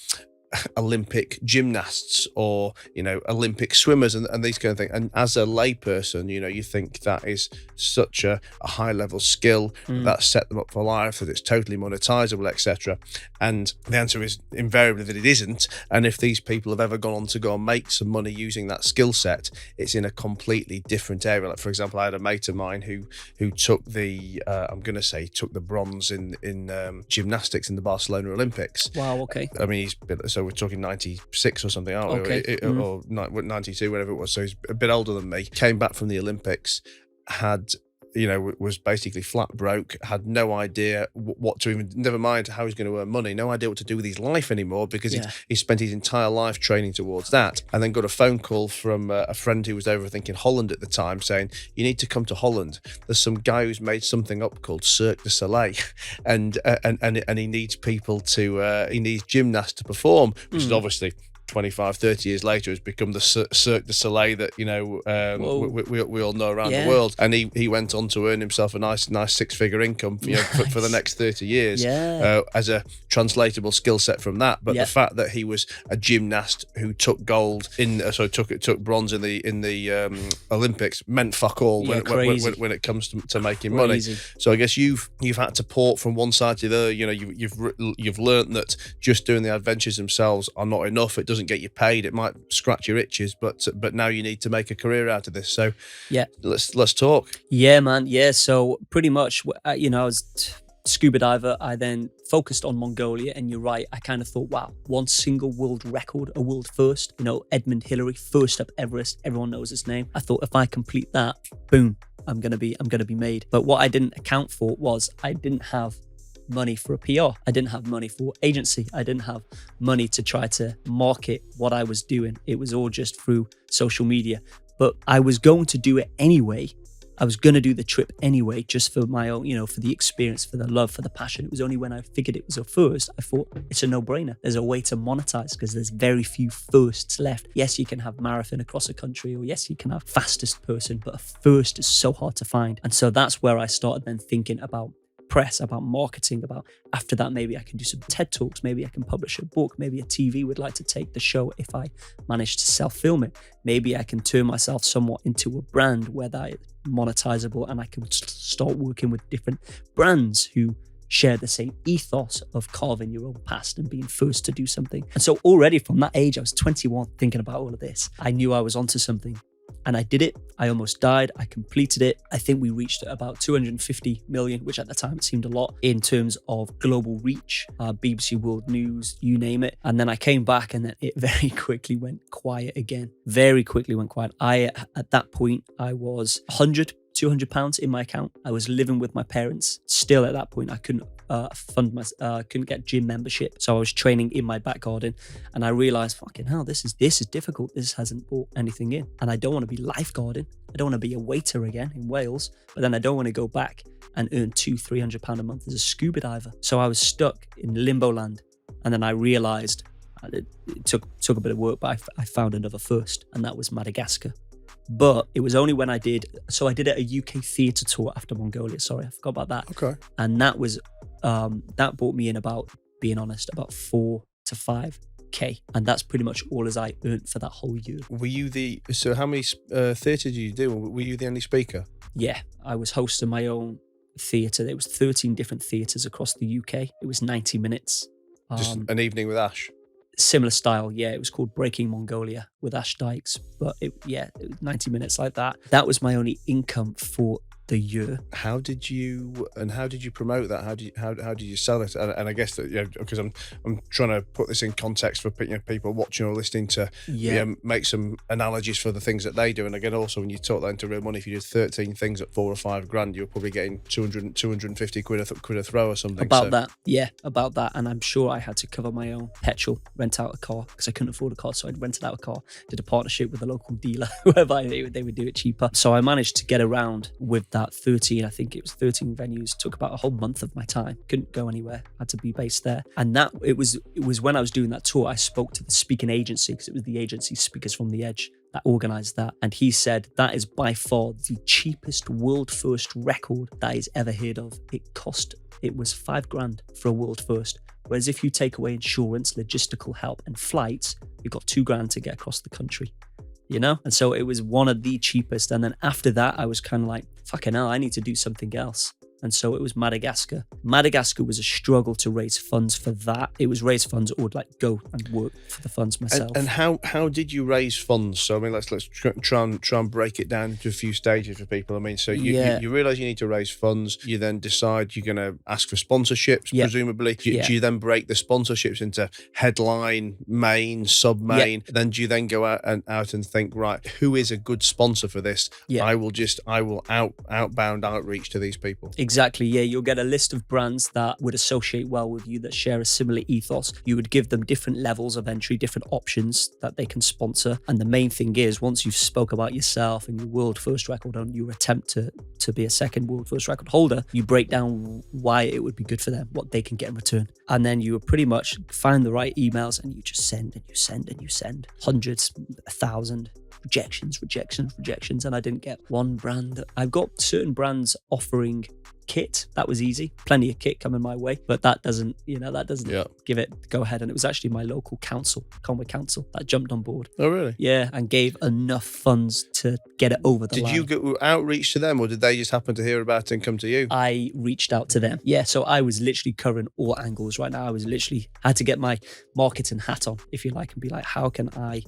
Olympic gymnasts or, Olympic swimmers and these kind of things. And as a layperson, you think that is such a high level skill that set them up for life, that it's totally monetizable, etc. And the answer is invariably that it isn't. And if these people have ever gone on to go and make some money using that skill set, it's in a completely different area. Like, for example, I had a mate of mine who took the took the bronze in gymnastics in the Barcelona Olympics. Wow, okay. I mean, so we're talking 96 or something, aren't we? Or 92, whatever it was. So he's a bit older than me. Came back from the Olympics, had, was basically flat broke, had no idea what to even, never mind how he's going to earn money, no idea what to do with his life anymore, because he spent his entire life training towards that. And then got a phone call from a friend who was over, I think, in Holland at the time, saying, you need to come to Holland. There's some guy who's made something up called Cirque du Soleil, and he needs people to, he needs gymnasts to perform, which is obviously 25, 30 years later has become the Cirque du Soleil that, we all know around the world. And he went on to earn himself a nice six-figure income for the next 30 years as a translatable skill set from that. But the fact that he was a gymnast who took gold took bronze in the Olympics meant fuck all when it comes to making money. So I guess you've had to port from one side to the other. You've learned that just doing the adventures themselves are not enough. It doesn't get you paid. It might scratch your itches, but now you need to make a career out of this. So let's talk. Yeah, man. Yeah. So pretty much, I was scuba diver. I then focused on Mongolia, and you're right. I kind of thought, wow, one single world record, a world first. Edmund Hillary, first up Everest. Everyone knows his name. I thought if I complete that, boom, I'm gonna be made. But what I didn't account for was I didn't have money for a PR. I didn't have money for agency. I didn't have money to try to market what I was doing. It was all just through social media. But I was going to do it anyway. I was going to do the trip anyway, just for my own, for the experience, for the love, for the passion. It was only when I figured it was a first, I thought it's a no-brainer. There's a way to monetize because there's very few firsts left. Yes, you can have marathon across a country, or yes, you can have fastest person, but a first is so hard to find. And so that's where I started then thinking about press, about marketing, about after that, maybe I can do some TED Talks, maybe I can publish a book, maybe a TV would like to take the show if I manage to self-film it. Maybe I can turn myself somewhat into a brand where that is monetizable, and I can start working with different brands who share the same ethos of carving your own past and being first to do something. And so already from that age, I was 21 thinking about all of this. I knew I was onto something. And I did it. I almost died. I completed it. I think we reached about 250 million, which at the time seemed a lot in terms of global reach, BBC World News, you name it. And then I came back, and then it very quickly went quiet again. Very quickly went quiet. At that point, I was 100, 200 pounds in my account. I was living with my parents. Still at that point, I couldn't couldn't get gym membership, so I was training in my back garden, and I realized, fucking hell, this is difficult. This hasn't brought anything in, and I don't want to be lifeguarding. I don't want to be a waiter again in Wales, but then I don't want to go back and earn £200-300 a month as a scuba diver. So I was stuck in limbo land, and then I realized it took a bit of work, but I found another first, and that was Madagascar. But it was only when I did a UK theatre tour after Mongolia. Sorry, I forgot about that. Okay. And that was that brought me in, about, being honest, about 4 to 5k, and that's pretty much all as I earned for that whole year. Were you so how many theatre did you do? Were you the only speaker? Yeah, I was hosting my own theatre. There was 13 different theatres across the UK. It was 90 minutes. Just an evening with Ash. Similar style, yeah. It was called Breaking Mongolia with Ash Dykes, but it was 90 minutes like that. That was my only income for the year. How did you promote that? How did you sell it? And I guess that, because I'm trying to put this in context for people watching or listening to make some analogies for the things that they do. And again, also when you talk that into real money, if you did 13 things at 4 or 5 grand, you're probably getting 250 quid a throw or something. About that. And I'm sure I had to cover my own petrol, rent out a car, because I couldn't afford a car, so I rented out a car, did a partnership with a local dealer whereby they would do it cheaper. So I managed to get around with that 13 venues. Took about a whole month of my time. Couldn't go anywhere, had to be based there. And that it was when I was doing that tour, I spoke to the speaking agency, because it was the agency Speakers from the Edge that organized that, and he said that is by far the cheapest world first record that he's ever heard of. It was $5,000 for a world first, Whereas if you take away insurance, logistical help, and flights, you've got $2,000 to get across the country. And so it was one of the cheapest. And then after that, I was kind of like, fucking hell, I need to do something else. And so it was Madagascar. Madagascar was a struggle to raise funds for that. It was raise funds or like go and work for the funds myself. And how did you raise funds? So I mean, let's try and break it down into a few stages for people. I mean, so you realize you need to raise funds. You then decide you're going to ask for sponsorships, presumably. Do you then break the sponsorships into headline, main, sub-main? Then do you then go out and think, right, who is a good sponsor for this? I will outbound outreach to these people. Exactly, yeah. You'll get a list of brands that would associate well with you, that share a similar ethos. You would give them different levels of entry, different options that they can sponsor. And the main thing is, once you've spoke about yourself and your world first record and your attempt to be a second world first record holder, you break down why it would be good for them, what they can get in return. And then you would pretty much find the right emails and you just send and you send and you send. Hundreds, 1,000. Rejections, and I didn't get one brand. I've got certain brands offering kit. That was easy. Plenty of kit coming my way, but that doesn't give it go ahead. And it was actually my local council, Conway Council, that jumped on board. Oh, really? Yeah, and gave enough funds to get it over the line. Did you go outreach to them, or did they just happen to hear about it and come to you? I reached out to them. Yeah, so I was literally covering all angles right now. Had to get my marketing hat on, if you like, and be like,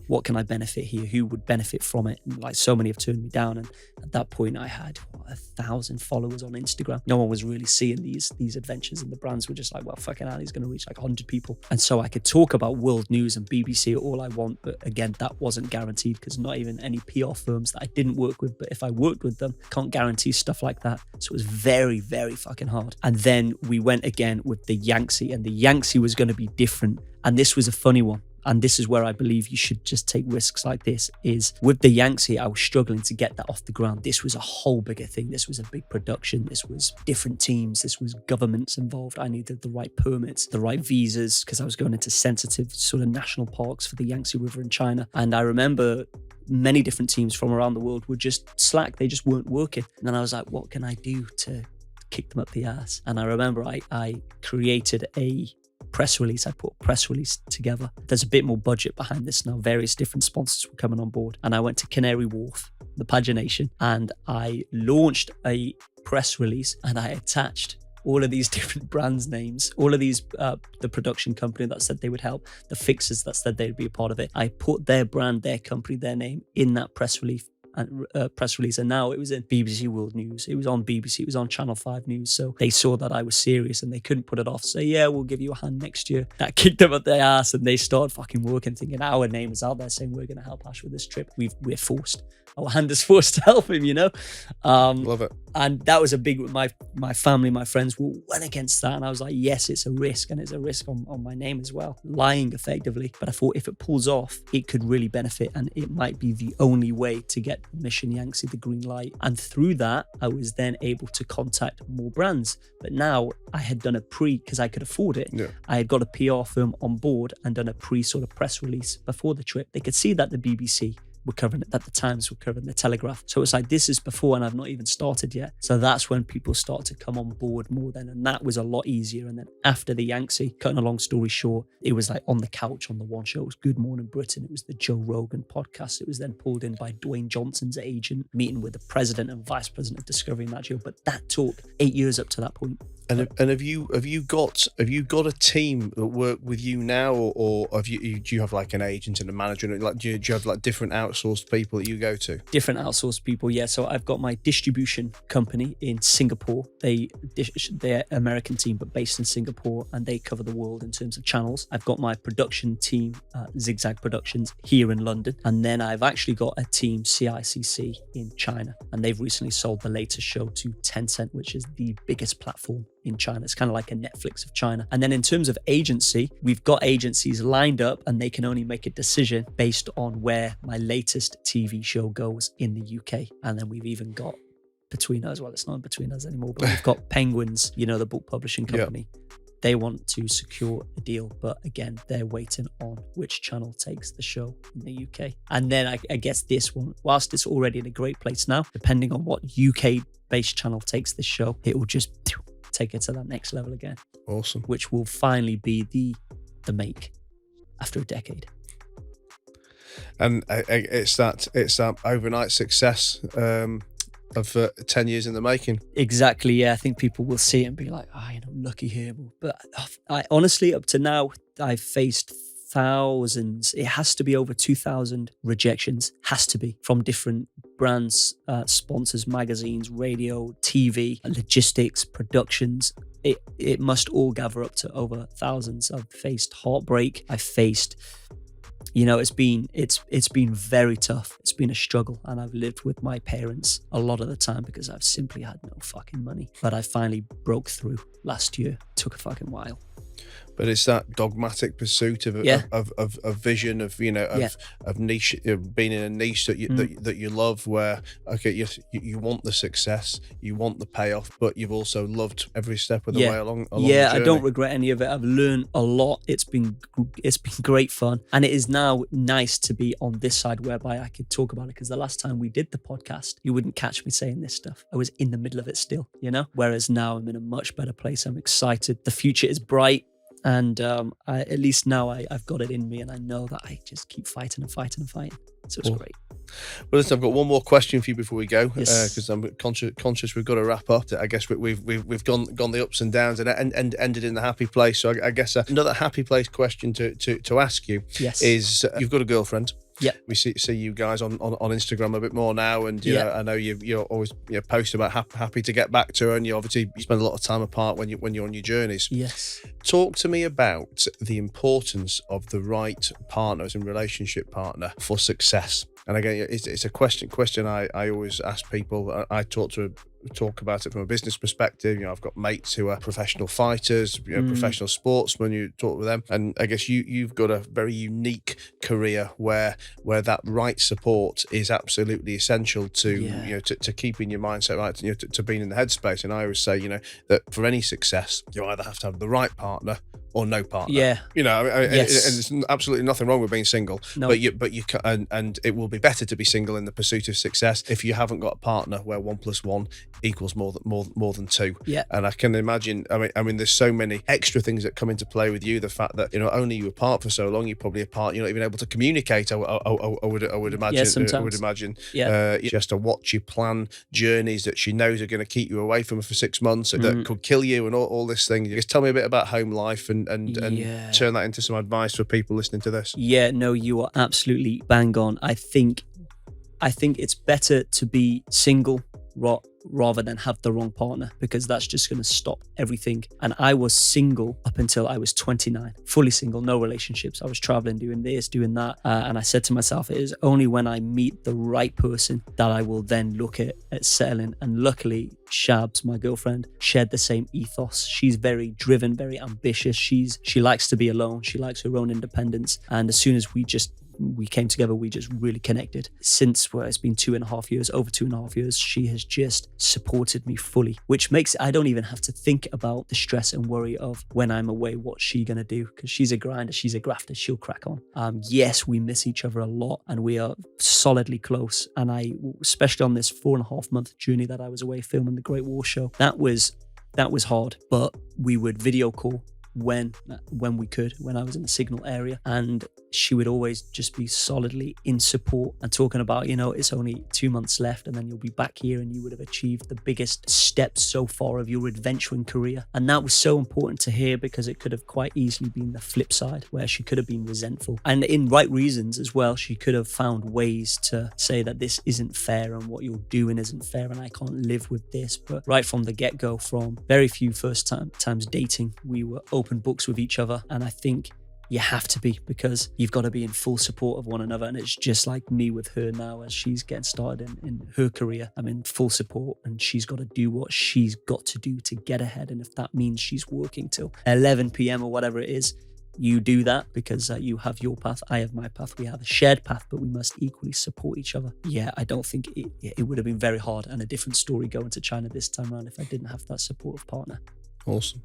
what can I benefit here? Who would benefit from it? And like, so many have turned me down. And at that point I had 1,000 followers on Instagram. No one was really seeing these adventures, and the brands were just like, well, fucking hell, he's going to reach like 100 people. And so I could talk about world news and BBC all I want, but again, that wasn't guaranteed, because not even any PR firms that I didn't work with, but if I worked with them, can't guarantee stuff like that. So it was very, very fucking hard. And then we went again with the Yangtze, and the Yangtze was going to be different. And this was a funny one. And this is where I believe you should just take risks like this, is with the Yangtze, I was struggling to get that off the ground. This was a whole bigger thing. This was a big production. This was different teams. This was governments involved. I needed the right permits, the right visas, because I was going into sensitive sort of national parks for the Yangtze River in China. And I remember many different teams from around the world were just slack. They just weren't working. And then I was like, what can I do to kick them up the ass? And I remember I created a press release. I put a press release together. There's a bit more budget behind this now. Various different sponsors were coming on board. And I went to Canary Wharf, the pagination, and I launched a press release, and I attached all of these different brands' names, all of these, the production company that said they would help, the fixers that said they'd be a part of it. I put their brand, their company, their name in that press release. And now it was in BBC World News. It was on BBC. It was on Channel 5 News. So they saw that I was serious and they couldn't put it off. So yeah, we'll give you a hand next year. That kicked them up their ass, and they started fucking working, thinking our name is out there saying we're going to help Ash with this trip. We're forced. Our hand is forced to help him, Love it. And that was a big, my family, my friends went against that. And I was like, yes, it's a risk, and it's a risk on my name as well. Lying effectively. But I thought if it pulls off, it could really benefit, and it might be the only way to get Mission Yangtze the green light. And through that, I was then able to contact more brands. But now I had done because I could afford it. Yeah. I had got a PR firm on board and done a sort of press release before the trip. They could see that the BBC were covering it, that the Times were covering, the Telegraph. So it's like, this is before, and I've not even started yet. So that's when people start to come on board more then, and that was a lot easier. And then after the Yangtze, cutting a long story short, it was like on the couch on the one show. It was Good Morning Britain. It was the Joe Rogan podcast. It was then pulled in by Dwayne Johnson's agent, meeting with the president and vice president of Discovery and that show. But that took 8 years up to that point. And have you got a team that work with you now, or do you have like an agent and a manager? Like, do you have like different outsourced people that you go to? Different outsourced people, yeah. So I've got my distribution company in Singapore. They're American team, but based in Singapore, and they cover the world in terms of channels. I've got my production team, Zigzag Productions, here in London, and then I've actually got a team, CICC, in China, and they've recently sold the latest show to Tencent, which is the biggest platform in China. It's kind of like a Netflix of China. And then in terms of agency, we've got agencies lined up, and they can only make a decision based on where my latest TV show goes in the UK. And then we've even got Between Us. Well, it's not Between Us anymore, but we've got Penguins, the book publishing company. Yeah. They want to secure a deal, but again, they're waiting on which channel takes the show in the UK. And then I guess this one, whilst it's already in a great place now, depending on what UK-based channel takes this show, it will just take it to that next level again. Awesome. Which will finally be the make after a decade. And it's that overnight success of 10 years in the making. Exactly. Yeah, I think people will see it and be like, lucky him. But I honestly, up to now, I've faced thousands. It has to be over 2,000 rejections. Has to be, from different brands, sponsors, magazines, radio, TV, logistics, productions. It must all gather up to over thousands. I've faced heartbreak. I've faced, it's been very tough. It's been a struggle, and I've lived with my parents a lot of the time because I've simply had no fucking money. But I finally broke through last year. It took a fucking while. But it's that dogmatic pursuit of vision, of niche, being in a niche that you love, where you want the success, you want the payoff, but you've also loved every step of the way along the journey. I don't regret any of it. I've learned a lot. It's been great fun, and it is now nice to be on this side whereby I could talk about it, because the last time we did the podcast, you wouldn't catch me saying this stuff. I was in the middle of it still, whereas now I'm in a much better place. I'm excited. The future is bright. And at least now I've got it in me, and I know that I just keep fighting and fighting and fighting. So it's great. Well, listen, I've got one more question for you before we go, Yes. because I'm conscious we've got to wrap up. I guess we've gone the ups and downs and ended in the happy place. So I guess another happy place question to ask you is: you've got a girlfriend. Yeah, we see you guys on Instagram a bit more now, and I know you always post about happy to get back to her, and you spend a lot of time apart when you're on your journeys. Yes. Talk to me about the importance of the right partner as a relationship partner for success. And again, it's a question I always ask people. I talk about it from a business perspective. I've got mates who are professional fighters, professional sportsmen. You talk with them, and I guess you've got a very unique career where that right support is absolutely essential to to keeping your mindset right, to being in the headspace. And I always say that for any success, you either have to have the right partner or no partner. Yeah. Yes. And there's absolutely nothing wrong with being single. No. But you can, and it will be better to be single in the pursuit of success if you haven't got a partner where 1 + 1 equals more than 2. Yeah. And I can imagine. I mean, there's so many extra things that come into play with you. The fact that only you apart for so long, you're probably apart. You're not even able to communicate. I would imagine. Yeah, sometimes. I would imagine. Yeah. Just to watch you plan journeys that she knows are going to keep you away from her for 6 months, that could kill you, and all this thing. Just tell me a bit about home life and turn that into some advice for people listening to this. Yeah, no, you are absolutely bang on. I think it's better to be single rather than have the wrong partner, because that's just going to stop everything. And I was single up until I was 29, fully single, no relationships. I was traveling, doing this, doing that. And I said to myself, it is only when I meet the right person that I will then look at settling. And luckily, Shabs, my girlfriend, shared the same ethos. She's very driven, very ambitious. She likes to be alone. She likes her own independence. And as soon as we came together, we just really connected. Since it's been 2.5 years, over 2.5 years, she has just supported me fully, which makes I don't even have to think about the stress and worry of when I'm away, what's she gonna do? Because she's a grinder, she's a grafter, she'll crack on. Yes, we miss each other a lot, and we are solidly close. And especially on this 4.5 month journey that I was away filming the Great War Show, that was hard, but we would video call when we could, when I was in the signal area, and she would always just be solidly in support and talking about, it's only 2 months left and then you'll be back here and you would have achieved the biggest steps so far of your adventuring career. And that was so important to hear, because it could have quite easily been the flip side, where she could have been resentful, and in right reasons as well. She could have found ways to say that this isn't fair and what you're doing isn't fair and I can't live with this. But right from the get-go, from very few first times dating, we were open books with each other. And I think you have to be, because you've got to be in full support of one another. And it's just like me with her now, as she's getting started in her career. I'm in full support, and she's got to do what she's got to do to get ahead. And if that means she's working till 11 p.m. or whatever it is, you do that, because you have your path, I have my path. We have a shared path, but we must equally support each other. Yeah, I don't think it would have been very hard and a different story going to China this time around if I didn't have that supportive partner. Awesome.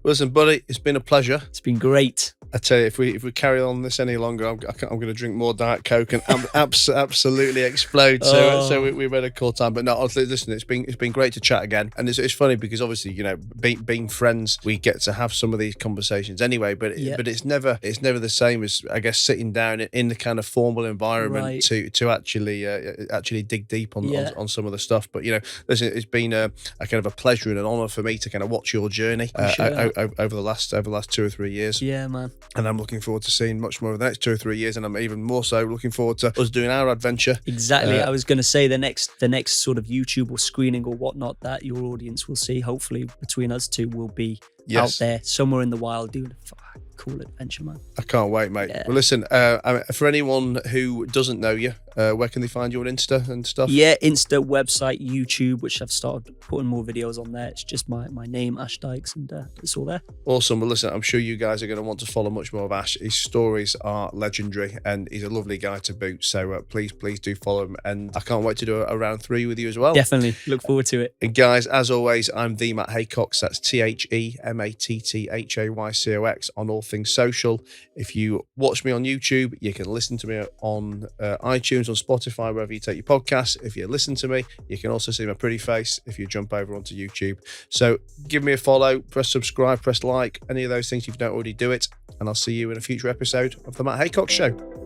Listen, buddy, it's been a pleasure. It's been great. I tell you, if we carry on this any longer, I'm going to drink more Diet Coke and absolutely explode. So we better call time. But no, honestly, listen, it's been great to chat again, and it's funny because obviously, you know, being friends, we get to have some of these conversations anyway. But it's never the same as, I guess, sitting down in the kind of formal environment to actually dig deep on some of the stuff. But you know, listen, it's been a kind of a pleasure and an honor for me to kind of watch your journey over the last 2 or 3 years. Yeah, man. And I'm looking forward to seeing much more of the next 2 or 3 years, and I'm even more so looking forward to us doing our adventure. Exactly. I was going to say the next sort of YouTube or screening or whatnot that your audience will see, hopefully between us two, will be out there somewhere in the wild doing a cool adventure, man. I can't wait, mate. Yeah. Well, listen, for anyone who doesn't know you, where can they find you on Insta and stuff? Yeah, Insta, website, YouTube, which I've started putting more videos on there. It's just my name, Ash Dykes, and it's all there. Awesome. Well, listen, I'm sure you guys are going to want to follow much more of Ash. His stories are legendary, and he's a lovely guy to boot. So please do follow him, and I can't wait to do a round 3 with you as well. Definitely. Look forward to it. And guys, as always, I'm the Matt Haycox. That's TheMattHaycox on all things social. If you watch me on YouTube, you can listen to me on iTunes, on Spotify, wherever you take your podcasts. If you listen to me, you can also see my pretty face if you jump over onto YouTube. So give me a follow, press subscribe, press like, any of those things. If you don't already do it, and I'll see you in a future episode of the Matt Haycox Show.